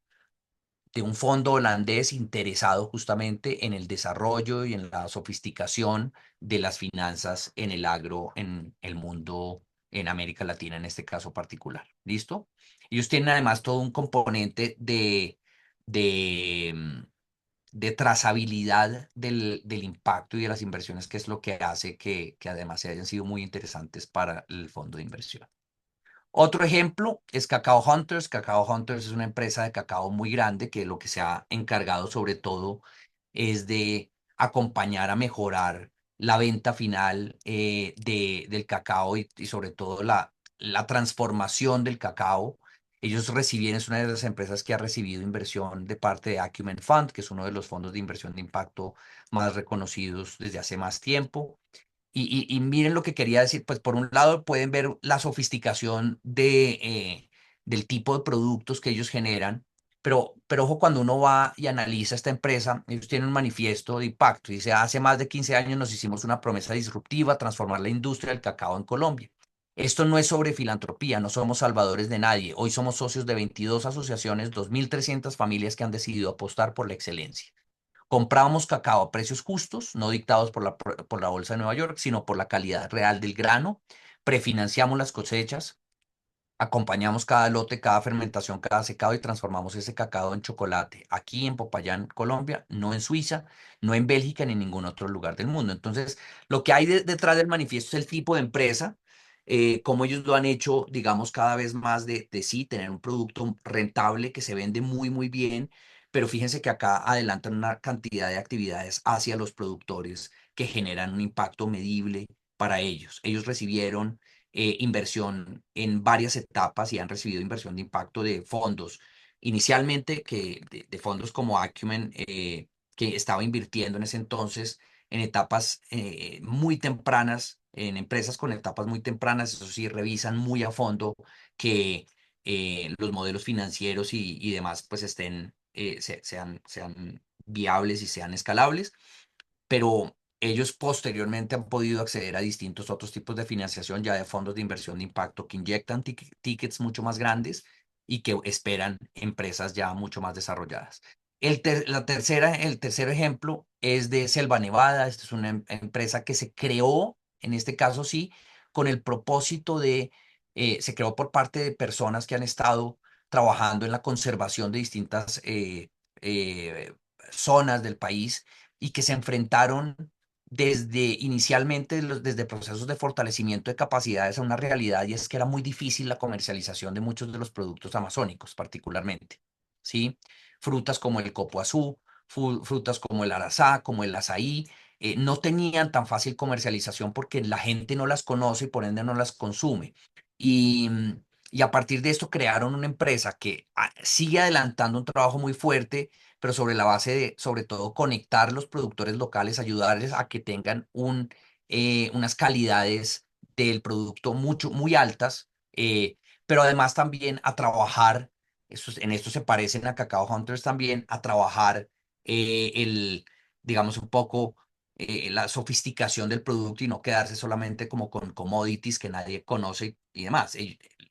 de un fondo holandés interesado justamente en el desarrollo y en la sofisticación de las finanzas en el agro, en el mundo, en América Latina en este caso particular. ¿Listo? Ellos tienen además todo un componente de, mm, de trazabilidad del impacto y de las inversiones, que es lo que hace que además se hayan sido muy interesantes para el fondo de inversión. Otro ejemplo es Cacao Hunters. Cacao Hunters es una empresa de cacao muy grande que lo que se ha encargado sobre todo es de acompañar a mejorar la venta final del cacao y sobre todo la transformación del cacao. Ellos recibieron, es una de las empresas que ha recibido inversión de parte de Acumen Fund, que es uno de los fondos de inversión de impacto más reconocidos desde hace más tiempo. Y miren lo que quería decir, pues por un lado pueden ver la sofisticación del tipo de productos que ellos generan, pero ojo, cuando uno va y analiza esta empresa, ellos tienen un manifiesto de impacto, dice, hace más de 15 años nos hicimos una promesa disruptiva, transformar la industria del cacao en Colombia. Esto no es sobre filantropía, no somos salvadores de nadie, hoy somos socios de 22 asociaciones, 2.300 familias que han decidido apostar por la excelencia. Comprábamos cacao a precios justos, no dictados por la Bolsa de Nueva York, sino por la calidad real del grano. Prefinanciamos las cosechas, acompañamos cada lote, cada fermentación, cada secado y transformamos ese cacao en chocolate. Aquí en Popayán, Colombia, no en Suiza, no en Bélgica ni en ningún otro lugar del mundo. Entonces, lo que hay detrás del manifiesto es el tipo de empresa, cómo ellos lo han hecho, digamos, cada vez más de sí, tener un producto rentable que se vende muy, muy bien. Pero fíjense que acá adelantan una cantidad de actividades hacia los productores que generan un impacto medible para ellos. Ellos recibieron inversión en varias etapas y han recibido inversión de impacto de fondos. Inicialmente de fondos como Acumen, que estaba invirtiendo en ese entonces en etapas muy tempranas, en empresas con etapas muy tempranas, eso sí, revisan muy a fondo que los modelos financieros y demás pues sean viables y sean escalables, pero ellos posteriormente han podido acceder a distintos otros tipos de financiación, ya de fondos de inversión de impacto que inyectan tickets mucho más grandes y que esperan empresas ya mucho más desarrolladas. El tercer ejemplo es de Selva Nevada. Esta es una empresa que se creó, en este caso sí, con el propósito se creó por parte de personas que han estado trabajando en la conservación de distintas eh, zonas del país y que se enfrentaron desde inicialmente, desde procesos de fortalecimiento de capacidades a una realidad, y es que era muy difícil la comercialización de muchos de los productos amazónicos, particularmente, ¿sí? Frutas como el copoazú, frutas como el arazá, como el azaí, no tenían tan fácil comercialización porque la gente no las conoce y por ende no las consume. Y, y a partir de esto crearon una empresa que sigue adelantando un trabajo muy fuerte, pero sobre la base de, sobre todo, conectar los productores locales, ayudarles a que tengan unas calidades del producto muy altas, pero además también a trabajar, en esto se parecen a Cacao Hunters también, a trabajar digamos, un poco la sofisticación del producto y no quedarse solamente como con commodities que nadie conoce y demás.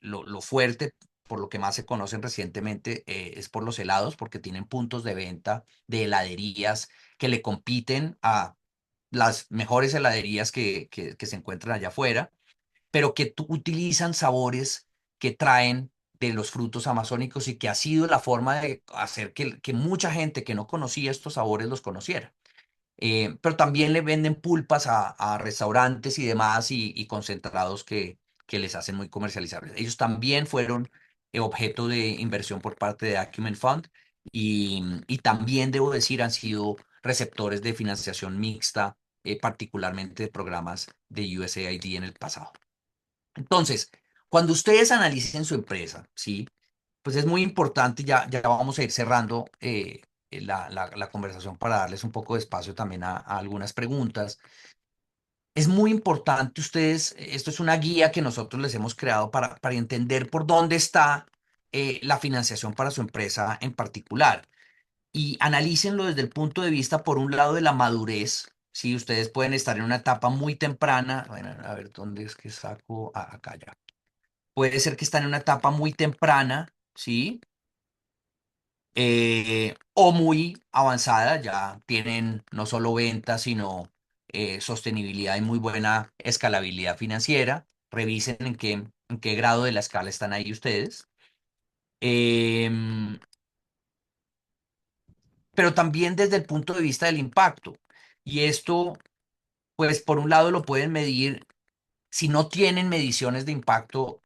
Lo fuerte por lo que más se conocen recientemente, es por los helados, porque tienen puntos de venta de heladerías que le compiten a las mejores heladerías que se encuentran allá afuera, pero que utilizan sabores que traen de los frutos amazónicos y que ha sido la forma de hacer que mucha gente que no conocía estos sabores los conociera. Pero también le venden pulpas a restaurantes y demás y concentrados que les hacen muy comercializables. Ellos también fueron objeto de inversión por parte de Acumen Fund y también, debo decir, han sido receptores de financiación mixta, particularmente de programas de USAID en el pasado. Entonces, cuando ustedes analicen su empresa, ¿sí? Pues es muy importante, ya vamos a ir cerrando la conversación para darles un poco de espacio también a algunas preguntas. Es muy importante ustedes, esto es una guía que nosotros les hemos creado para entender por dónde está la financiación para su empresa en particular. Y analícenlo desde el punto de vista, por un lado, de la madurez. Si ustedes pueden estar en una etapa muy temprana, bueno, a ver, ¿dónde es que saco? Ah, acá ya. Puede ser que están en una etapa muy temprana, ¿sí? O muy avanzada, ya tienen no solo ventas, sino sostenibilidad y muy buena escalabilidad financiera. Revisen en qué grado de la escala están ahí ustedes. Em, pero también desde el punto de vista del impacto. Y esto, pues por un lado lo pueden medir, si no tienen mediciones de impacto,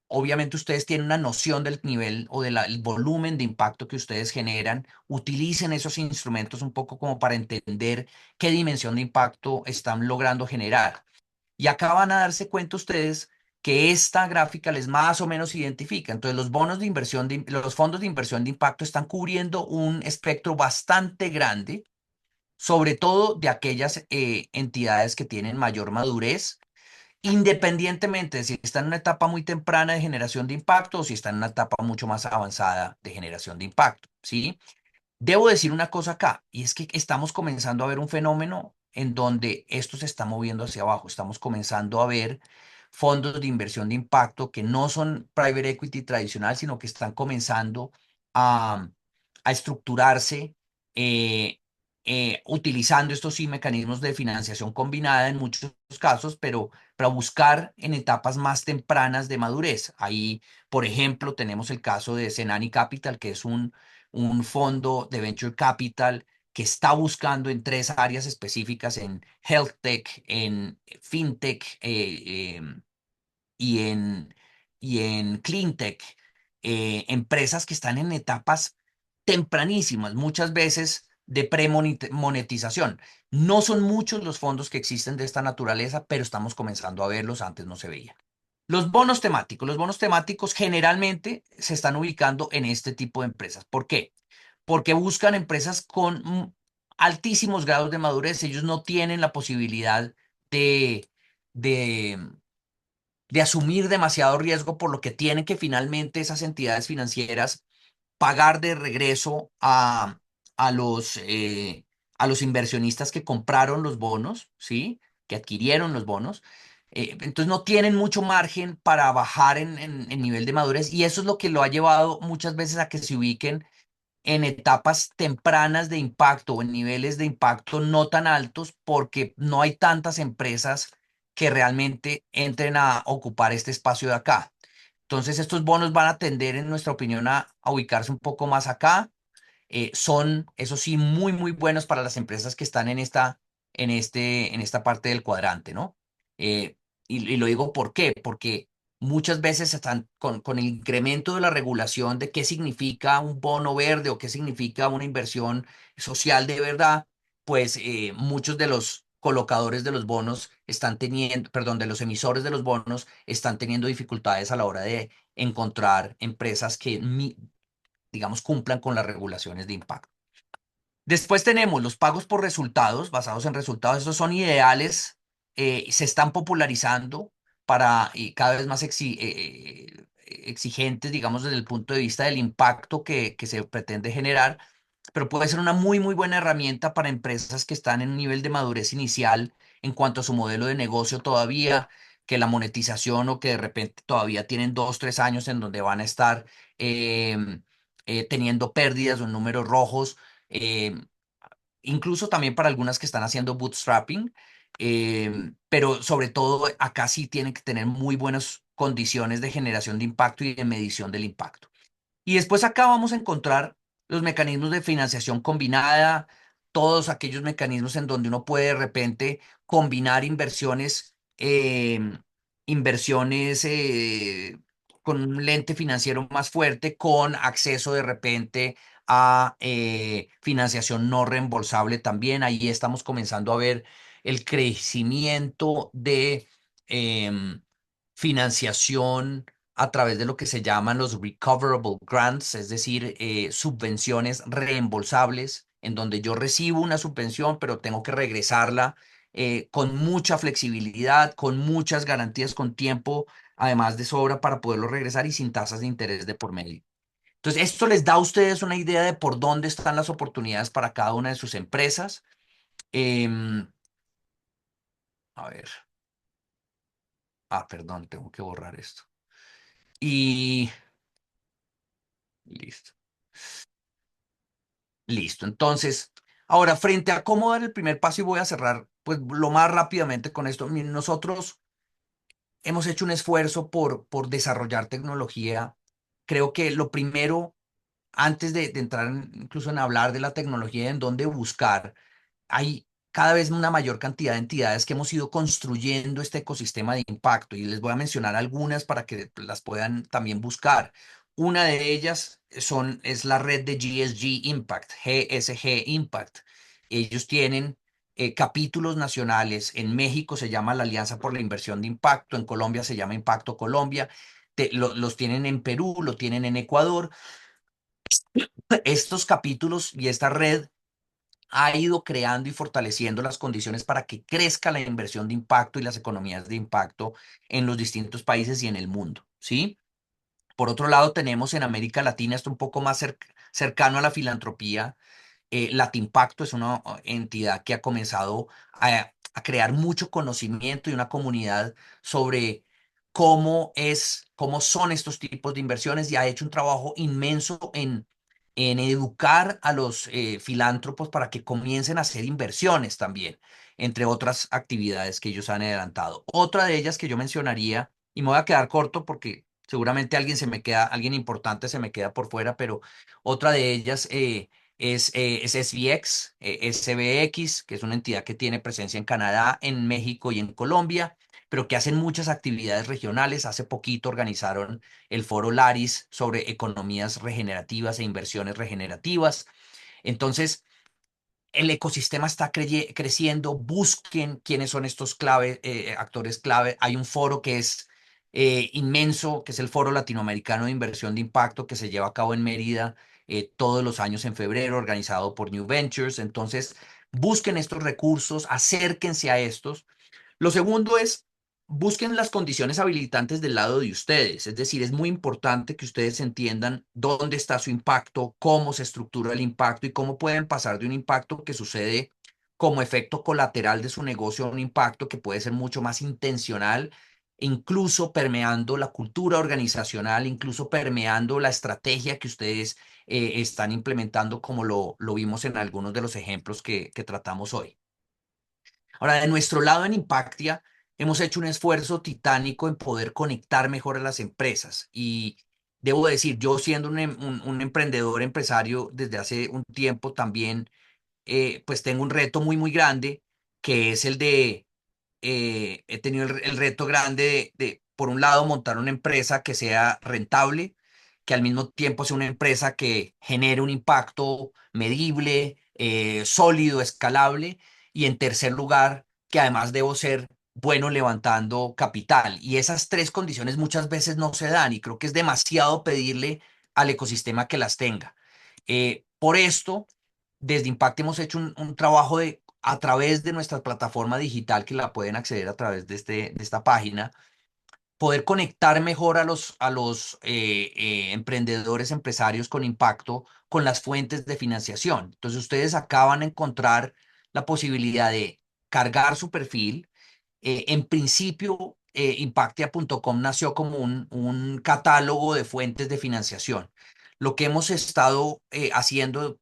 obviamente ustedes tienen una noción del nivel o del volumen de impacto que ustedes generan. Utilicen esos instrumentos un poco como para entender qué dimensión de impacto están logrando generar. Y acá van a darse cuenta ustedes que esta gráfica les más o menos identifica. Entonces, los bonos de inversión, los fondos de inversión de impacto están cubriendo un espectro bastante grande, sobre todo de aquellas entidades que tienen mayor madurez, independientemente de si están en una etapa muy temprana de generación de impacto o si están en una etapa mucho más avanzada de generación de impacto, ¿sí? Debo decir una cosa acá, y es que estamos comenzando a ver un fenómeno en donde esto se está moviendo hacia abajo. Estamos comenzando a ver fondos de inversión de impacto que no son private equity tradicional, sino que están comenzando a, a estructurarse utilizando estos sí mecanismos de financiación combinada en muchos casos, pero para buscar en etapas más tempranas de madurez. Ahí, por ejemplo, tenemos el caso de Cenani Capital, que es un fondo de venture capital que está buscando en tres áreas específicas, en health tech, en fintech y en clean tech, empresas que están en etapas tempranísimas, muchas veces de premonetización. No son muchos los fondos que existen de esta naturaleza, pero estamos comenzando a verlos, antes no se veía. Los bonos temáticos generalmente se están ubicando en este tipo de empresas. ¿Por qué? Porque buscan empresas con altísimos grados de madurez. Ellos no tienen la posibilidad de, de, de asumir demasiado riesgo, por lo que tienen que finalmente esas entidades financieras pagar de regreso a los, eh, a los inversionistas que compraron los bonos, ¿sí? Que adquirieron los bonos. Entonces no tienen mucho margen para bajar en nivel de madurez y eso es lo que lo ha llevado muchas veces a que se ubiquen en etapas tempranas de impacto o en niveles de impacto no tan altos porque no hay tantas empresas que realmente entren a ocupar este espacio de acá. Entonces estos bonos van a tender, en nuestra opinión, a ubicarse un poco más acá. Son, eso sí, muy, muy buenos para las empresas que están en esta parte del cuadrante, ¿no? Eh, y lo digo ¿por qué? Porque muchas veces están con el incremento de la regulación de qué significa un bono verde o qué significa una inversión social de verdad, pues muchos de los colocadores de los bonos están teniendo, perdón, de los emisores de los bonos están teniendo dificultades a la hora de encontrar empresas que digamos, cumplan con las regulaciones de impacto. Después tenemos los pagos por resultados, basados en resultados. Estos son ideales, se están popularizando para y cada vez más exigentes, digamos, desde el punto de vista del impacto que se pretende generar, pero puede ser una muy, muy buena herramienta para empresas que están en un nivel de madurez inicial en cuanto a su modelo de negocio todavía, que la monetización o que de repente todavía tienen 2, 3 años en donde van a estar teniendo pérdidas o en números rojos. eh, Incluso también para algunas que están haciendo bootstrapping, pero sobre todo acá sí tienen que tener muy buenos condiciones de generación de impacto y de medición del impacto. Y después acá vamos a encontrar los mecanismos de financiación combinada, todos aquellos mecanismos en donde uno puede de repente combinar inversiones con un lente financiero más fuerte, con acceso de repente a financiación no reembolsable también. Ahí estamos comenzando a ver el crecimiento de em, financiación a través de lo que se llaman los recoverable grants, es decir, subvenciones reembolsables, en donde yo recibo una subvención, pero tengo que regresarla con mucha flexibilidad, con muchas garantías, con tiempo, además de sobra para poderlo regresar y sin tasas de interés de por medio. Entonces, esto les da a ustedes una idea de por dónde están las oportunidades para cada una de sus empresas. Em, a ver, perdón, tengo que borrar esto. Y listo. Listo. Entonces, ahora, frente a cómo dar el primer paso, y voy a cerrar, pues lo más rápidamente con esto. Miren, nosotros hemos hecho un esfuerzo por desarrollar tecnología. Creo que lo primero, antes de entrar incluso en hablar de la tecnología, en dónde buscar, hay cada vez una mayor cantidad de entidades que hemos ido construyendo este ecosistema de impacto y les voy a mencionar algunas para que las puedan también buscar. Una de ellas es la red de GSG Impact, GSG Impact. Ellos tienen capítulos nacionales. En México se llama la Alianza por la Inversión de Impacto, en Colombia se llama Impacto Colombia, los tienen en Perú, lo tienen en Ecuador. Estos capítulos y esta red ha ido creando y fortaleciendo las condiciones para que crezca la inversión de impacto y las economías de impacto en los distintos países y en el mundo, ¿sí? Por otro lado, tenemos en América Latina esto un poco más cercano a la filantropía. Latimpacto es una entidad que ha comenzado a crear mucho conocimiento y una comunidad sobre cómo son estos tipos de inversiones y ha hecho un trabajo inmenso en educar a los filántropos para que comiencen a hacer inversiones también, entre otras actividades que ellos han adelantado. Otra de ellas que yo mencionaría, y me voy a quedar corto porque seguramente alguien importante se me queda por fuera, pero otra de ellas es SBX, SBX, que es una entidad que tiene presencia en Canadá, en México y en Colombia, pero que hacen muchas actividades regionales. Hace poquito organizaron el foro Laris sobre economías regenerativas e inversiones regenerativas. Entonces, el ecosistema está creciendo. Busquen quiénes son estos actores clave. Hay un foro que es inmenso, que es el Foro Latinoamericano de Inversión de Impacto, que se lleva a cabo en Mérida todos los años en febrero, organizado por New Ventures. Entonces, busquen estos recursos, acérquense a estos. Lo segundo es, busquen las condiciones habilitantes del lado de ustedes. Es decir, es muy importante que ustedes entiendan dónde está su impacto, cómo se estructura el impacto y cómo pueden pasar de un impacto que sucede como efecto colateral de su negocio a un impacto que puede ser mucho más intencional, incluso permeando la cultura organizacional, incluso permeando la estrategia que ustedes están implementando, como lo vimos en algunos de los ejemplos que tratamos hoy. Ahora, de nuestro lado en Impactia, hemos hecho un esfuerzo titánico en poder conectar mejor a las empresas. Y debo decir, yo siendo un emprendedor, empresario desde hace un tiempo también, pues tengo un reto muy, muy grande, que es he tenido el reto grande por un lado, montar una empresa que sea rentable, que al mismo tiempo sea una empresa que genere un impacto medible, sólido, escalable, y en tercer lugar, que además debo ser bueno levantando capital. Y esas tres condiciones muchas veces no se dan y creo que es demasiado pedirle al ecosistema que las tenga. Por esto, desde Impact hemos hecho un trabajo a través de nuestra plataforma digital, que la pueden acceder a través de esta página, poder conectar mejor a los emprendedores, empresarios con impacto con las fuentes de financiación. Entonces, ustedes acaban de encontrar la posibilidad de cargar su perfil. En principio, Impactia.com nació como un catálogo de fuentes de financiación. Lo que hemos estado haciendo,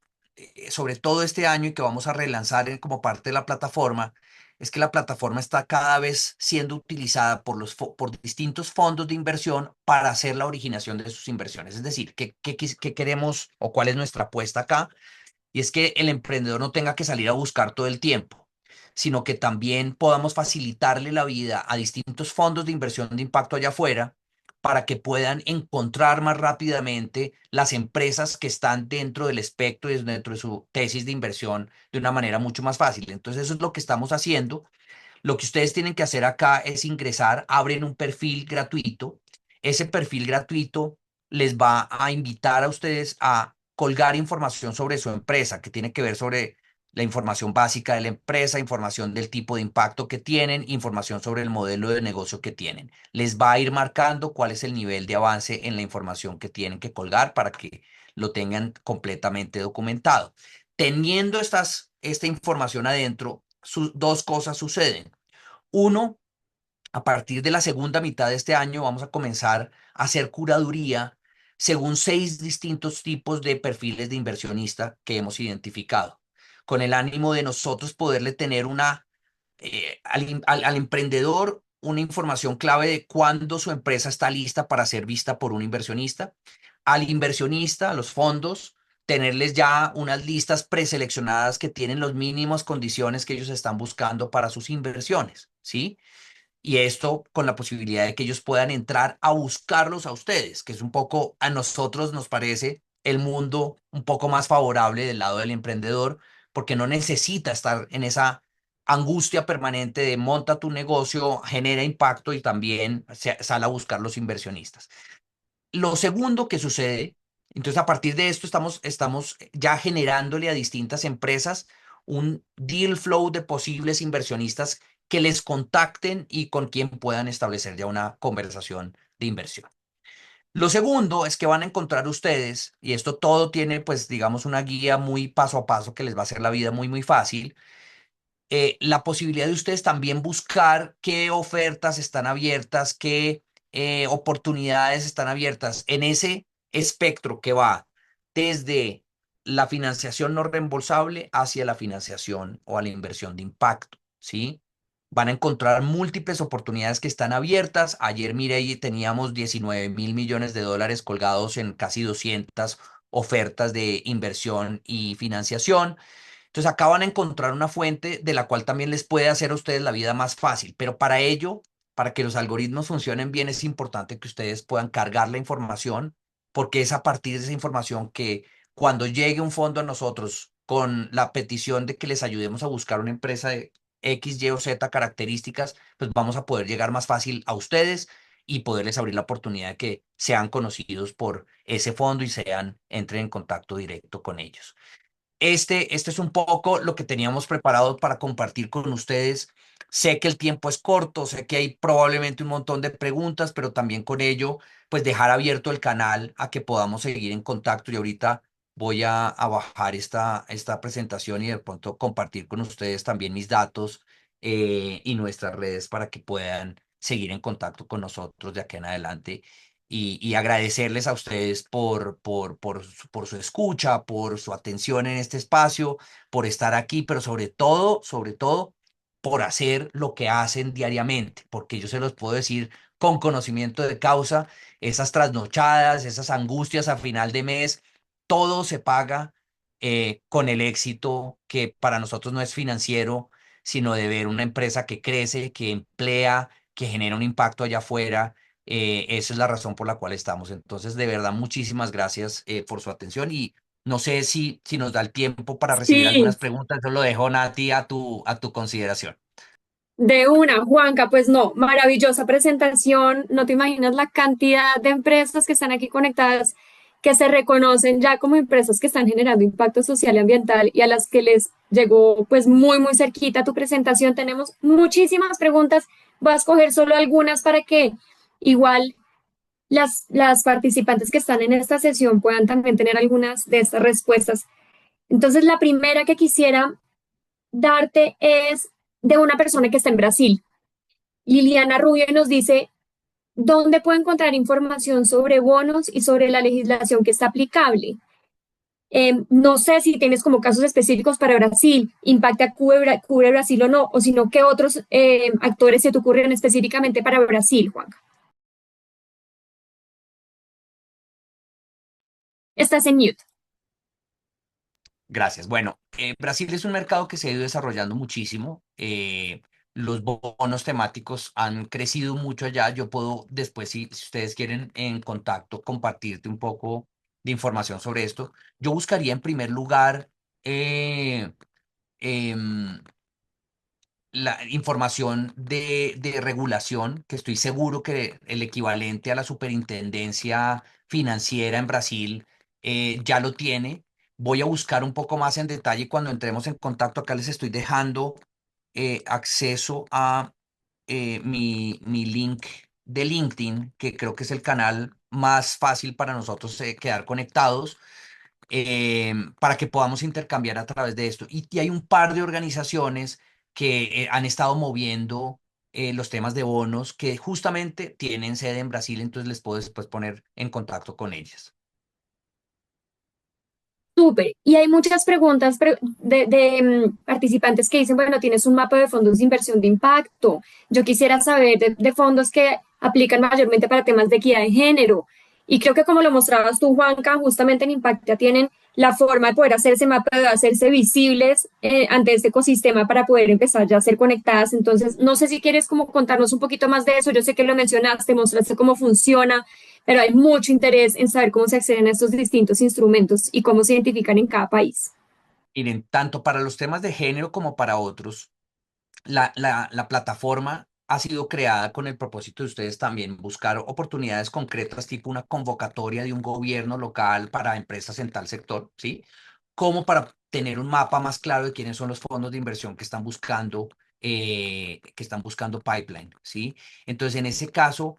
sobre todo este año y que vamos a relanzar como parte de la plataforma, es que la plataforma está cada vez siendo utilizada por distintos fondos de inversión para hacer la originación de sus inversiones. Es decir, ¿qué queremos o cuál es nuestra apuesta acá? Y es que el emprendedor no tenga que salir a buscar todo el tiempo, sino que también podamos facilitarle la vida a distintos fondos de inversión de impacto allá afuera para que puedan encontrar más rápidamente las empresas que están dentro del espectro y dentro de su tesis de inversión de una manera mucho más fácil. Entonces, eso es lo que estamos haciendo. Lo que ustedes tienen que hacer acá es ingresar, abren un perfil gratuito. Ese perfil gratuito les va a invitar a ustedes a colgar información sobre su empresa, que tiene que ver sobre la información básica de la empresa, información del tipo de impacto que tienen, información sobre el modelo de negocio que tienen. Les va a ir marcando cuál es el nivel de avance en la información que tienen que colgar para que lo tengan completamente documentado. Teniendo esta información adentro, dos cosas suceden. Uno, a partir de la segunda mitad de este año vamos a comenzar a hacer curaduría según 6 distintos tipos de perfiles de inversionista que hemos identificado, con el ánimo de nosotros poderle tener al emprendedor una información clave de cuándo su empresa está lista para ser vista por un inversionista, al inversionista, a los fondos, tenerles ya unas listas preseleccionadas que tienen las mínimas condiciones que ellos están buscando para sus inversiones, ¿sí? Y esto con la posibilidad de que ellos puedan entrar a buscarlos a ustedes, que es un poco, a nosotros nos parece el mundo un poco más favorable del lado del emprendedor, porque no necesita estar en esa angustia permanente de monta tu negocio, genera impacto y también sale a buscar los inversionistas. Lo segundo que sucede, entonces a partir de esto estamos ya generándole a distintas empresas un deal flow de posibles inversionistas que les contacten y con quien puedan establecer ya una conversación de inversión. Lo segundo es que van a encontrar ustedes, y esto todo tiene pues digamos una guía muy paso a paso que les va a hacer la vida muy muy fácil, la posibilidad de ustedes también buscar qué ofertas están abiertas, qué oportunidades están abiertas en ese espectro que va desde la financiación no reembolsable hacia la financiación o a la inversión de impacto, ¿sí? Van a encontrar múltiples oportunidades que están abiertas. Ayer, mire, y teníamos 19.000 millones de dólares colgados en casi 200 ofertas de inversión y financiación. Entonces acá van a encontrar una fuente de la cual también les puede hacer a ustedes la vida más fácil, pero para ello, para que los algoritmos funcionen bien, es importante que ustedes puedan cargar la información, porque es a partir de esa información que cuando llegue un fondo a nosotros con la petición de que les ayudemos a buscar una empresa de X, Y o Z características, pues vamos a poder llegar más fácil a ustedes y poderles abrir la oportunidad de que sean conocidos por ese fondo y entren en contacto directo con ellos. Este es un poco lo que teníamos preparado para compartir con ustedes. Sé que el tiempo es corto, sé que hay probablemente un montón de preguntas, pero también con ello, pues dejar abierto el canal a que podamos seguir en contacto. Y ahorita voy a bajar esta presentación y de pronto compartir con ustedes también mis datos y nuestras redes para que puedan seguir en contacto con nosotros de aquí en adelante y agradecerles a ustedes por su escucha, por su atención en este espacio, por estar aquí, pero sobre todo, por hacer lo que hacen diariamente, porque yo se los puedo decir con conocimiento de causa, esas trasnochadas, esas angustias a final de mes, todo se paga con el éxito que para nosotros no es financiero, sino de ver una empresa que crece, que emplea, que genera un impacto allá afuera. Esa es la razón por la cual estamos. Entonces, de verdad, muchísimas gracias por su atención y no sé si nos da el tiempo para recibir Sí, algunas preguntas. Yo lo dejo, Nati, a tu consideración. de una, Juanca, pues no, maravillosa presentación. No te imaginas la cantidad de empresas que están aquí conectadas, que se reconocen ya como empresas que están generando impacto social y ambiental y a las que les llegó pues muy, muy cerquita tu presentación. Tenemos muchísimas preguntas. Voy a escoger solo algunas para que igual las participantes que están en esta sesión puedan también tener algunas de estas respuestas. Entonces, la primera que quisiera darte es de una persona que está en Brasil. Liliana Rubio nos dice, ¿dónde puedo encontrar información sobre bonos y sobre la legislación que está aplicable? No sé si tienes como casos específicos para Brasil, Impacta cubre Brasil o no, o sino qué otros actores se te ocurren específicamente para Brasil, Juan. Estás en mute. Gracias. Bueno, Brasil es un mercado que se ha ido desarrollando muchísimo. Los bonos temáticos han crecido mucho allá. Yo puedo después, si ustedes quieren en contacto, compartirte un poco de información sobre esto. Yo buscaría en primer lugar eh, em, la información de regulación, que estoy seguro que el equivalente a la superintendencia financiera en Brasil ya lo tiene. Voy a buscar un poco más en detalle cuando entremos en contacto. Acá les estoy dejando acceso a mi link de LinkedIn, que creo que es el canal más fácil para nosotros quedar conectados, para que podamos intercambiar a través de esto. Y hay un par de organizaciones que han estado moviendo los temas de bonos que justamente tienen sede en Brasil, entonces les puedo después poner en contacto con ellas. Súper. Y hay muchas preguntas participantes que dicen, bueno, tienes un mapa de fondos de inversión de impacto. Yo quisiera saber de fondos que aplican mayormente para temas de equidad de género. Y creo que como lo mostrabas tú, Juanca, justamente en Impactia tienen la forma de poder hacer ese mapa, de hacerse visibles ante este ecosistema para poder empezar ya a ser conectadas. Entonces, no sé si quieres como contarnos un poquito más de eso. Yo sé que lo mencionaste, mostraste cómo funciona, pero hay mucho interés en saber cómo se acceden a estos distintos instrumentos y cómo se identifican en cada país. Miren, tanto para los temas de género como para otros, la plataforma ha sido creada con el propósito de ustedes también buscar oportunidades concretas, tipo una convocatoria de un gobierno local para empresas en tal sector, ¿sí? Como para tener un mapa más claro de quiénes son los fondos de inversión que están buscando pipeline, ¿sí? Entonces, en ese caso,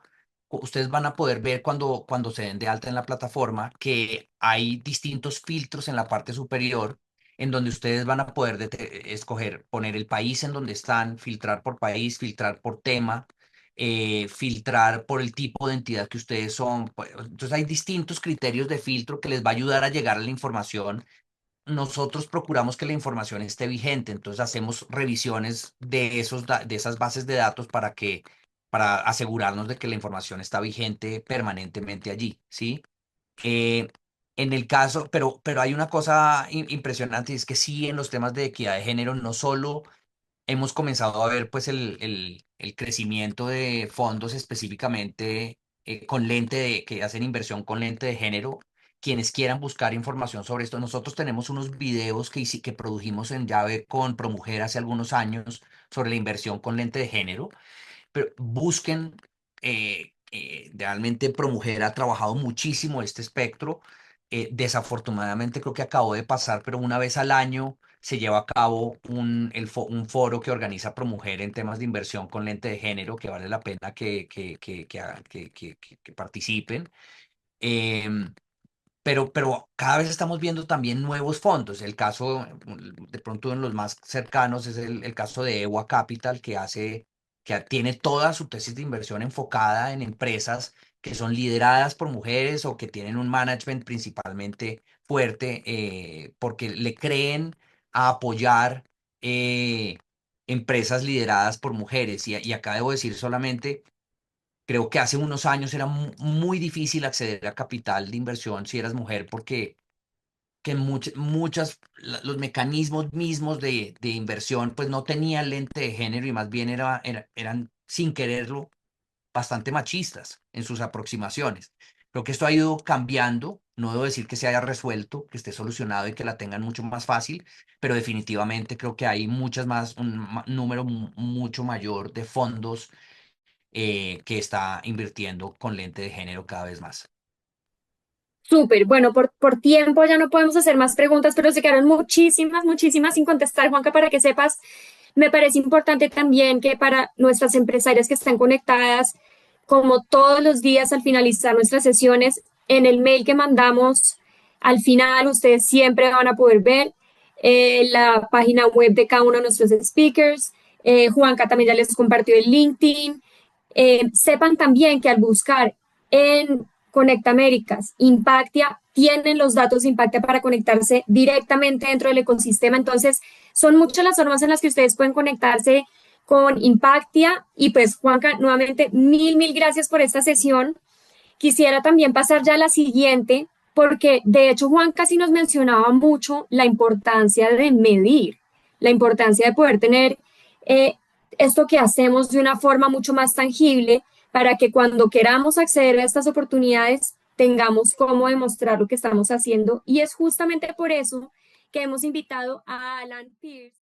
ustedes van a poder ver cuando se den de alta en la plataforma que hay distintos filtros en la parte superior en donde ustedes van a poder escoger, poner el país en donde están, filtrar por país, filtrar por tema, filtrar por el tipo de entidad que ustedes son. Entonces hay distintos criterios de filtro que les va a ayudar a llegar a la información. Nosotros procuramos que la información esté vigente, entonces hacemos revisiones de de esas bases de datos para asegurarnos de que la información está vigente permanentemente allí, ¿sí? Eh, en el caso, pero hay una cosa impresionante, y es que sí, en los temas de equidad de género, no solo hemos comenzado a ver pues el crecimiento de fondos específicamente con que hacen inversión con lente de género. Quienes quieran buscar información sobre esto, nosotros tenemos unos videos que produjimos en Llave con ProMujer hace algunos años sobre la inversión con lente de género, pero busquen, realmente ProMujer ha trabajado muchísimo este espectro. Desafortunadamente creo que acabó de pasar, pero una vez al año se lleva a cabo un foro que organiza ProMujer en temas de inversión con lente de género, que vale la pena que participen. Em, pero cada vez estamos viendo también nuevos fondos. El caso, de pronto en los más cercanos, es el caso de EWA Capital, que tiene toda su tesis de inversión enfocada en empresas que son lideradas por mujeres o que tienen un management principalmente fuerte, porque le creen a apoyar eh, empresas lideradas por mujeres. Y acá debo decir solamente. Creo que hace unos años era muy difícil acceder a capital de inversión si eras mujer porque los mecanismos mismos de inversión pues no tenían lente de género y más bien eran sin quererlo bastante machistas en sus aproximaciones. Creo que esto ha ido cambiando, no debo decir que se haya resuelto, que esté solucionado y que la tengan mucho más fácil, pero definitivamente creo que hay un número mucho mayor de fondos que está invirtiendo con lente de género cada vez más. Súper, bueno, por tiempo ya no podemos hacer más preguntas, pero se quedaron muchísimas, muchísimas sin contestar, Juanca, para que sepas. Me parece importante también que para nuestras empresarias que están conectadas, como todos los días al finalizar nuestras sesiones, en el mail que mandamos, al final ustedes siempre van a poder ver la página web de cada uno de nuestros speakers. Juanca también ya les compartió el LinkedIn. Sepan también que al buscar en Conecta Américas, Impactia, tienen los datos de Impactia para conectarse directamente dentro del ecosistema. Entonces, son muchas las formas en las que ustedes pueden conectarse con Impactia. Y pues, Juanca, nuevamente, mil gracias por esta sesión. Quisiera también pasar ya a la siguiente, porque de hecho Juan casi nos mencionaba mucho la importancia de medir, la importancia de poder tener eh, esto que hacemos de una forma mucho más tangible para que cuando queramos acceder a estas oportunidades tengamos cómo demostrar lo que estamos haciendo. Y es justamente por eso que hemos invitado a Alan Pierce.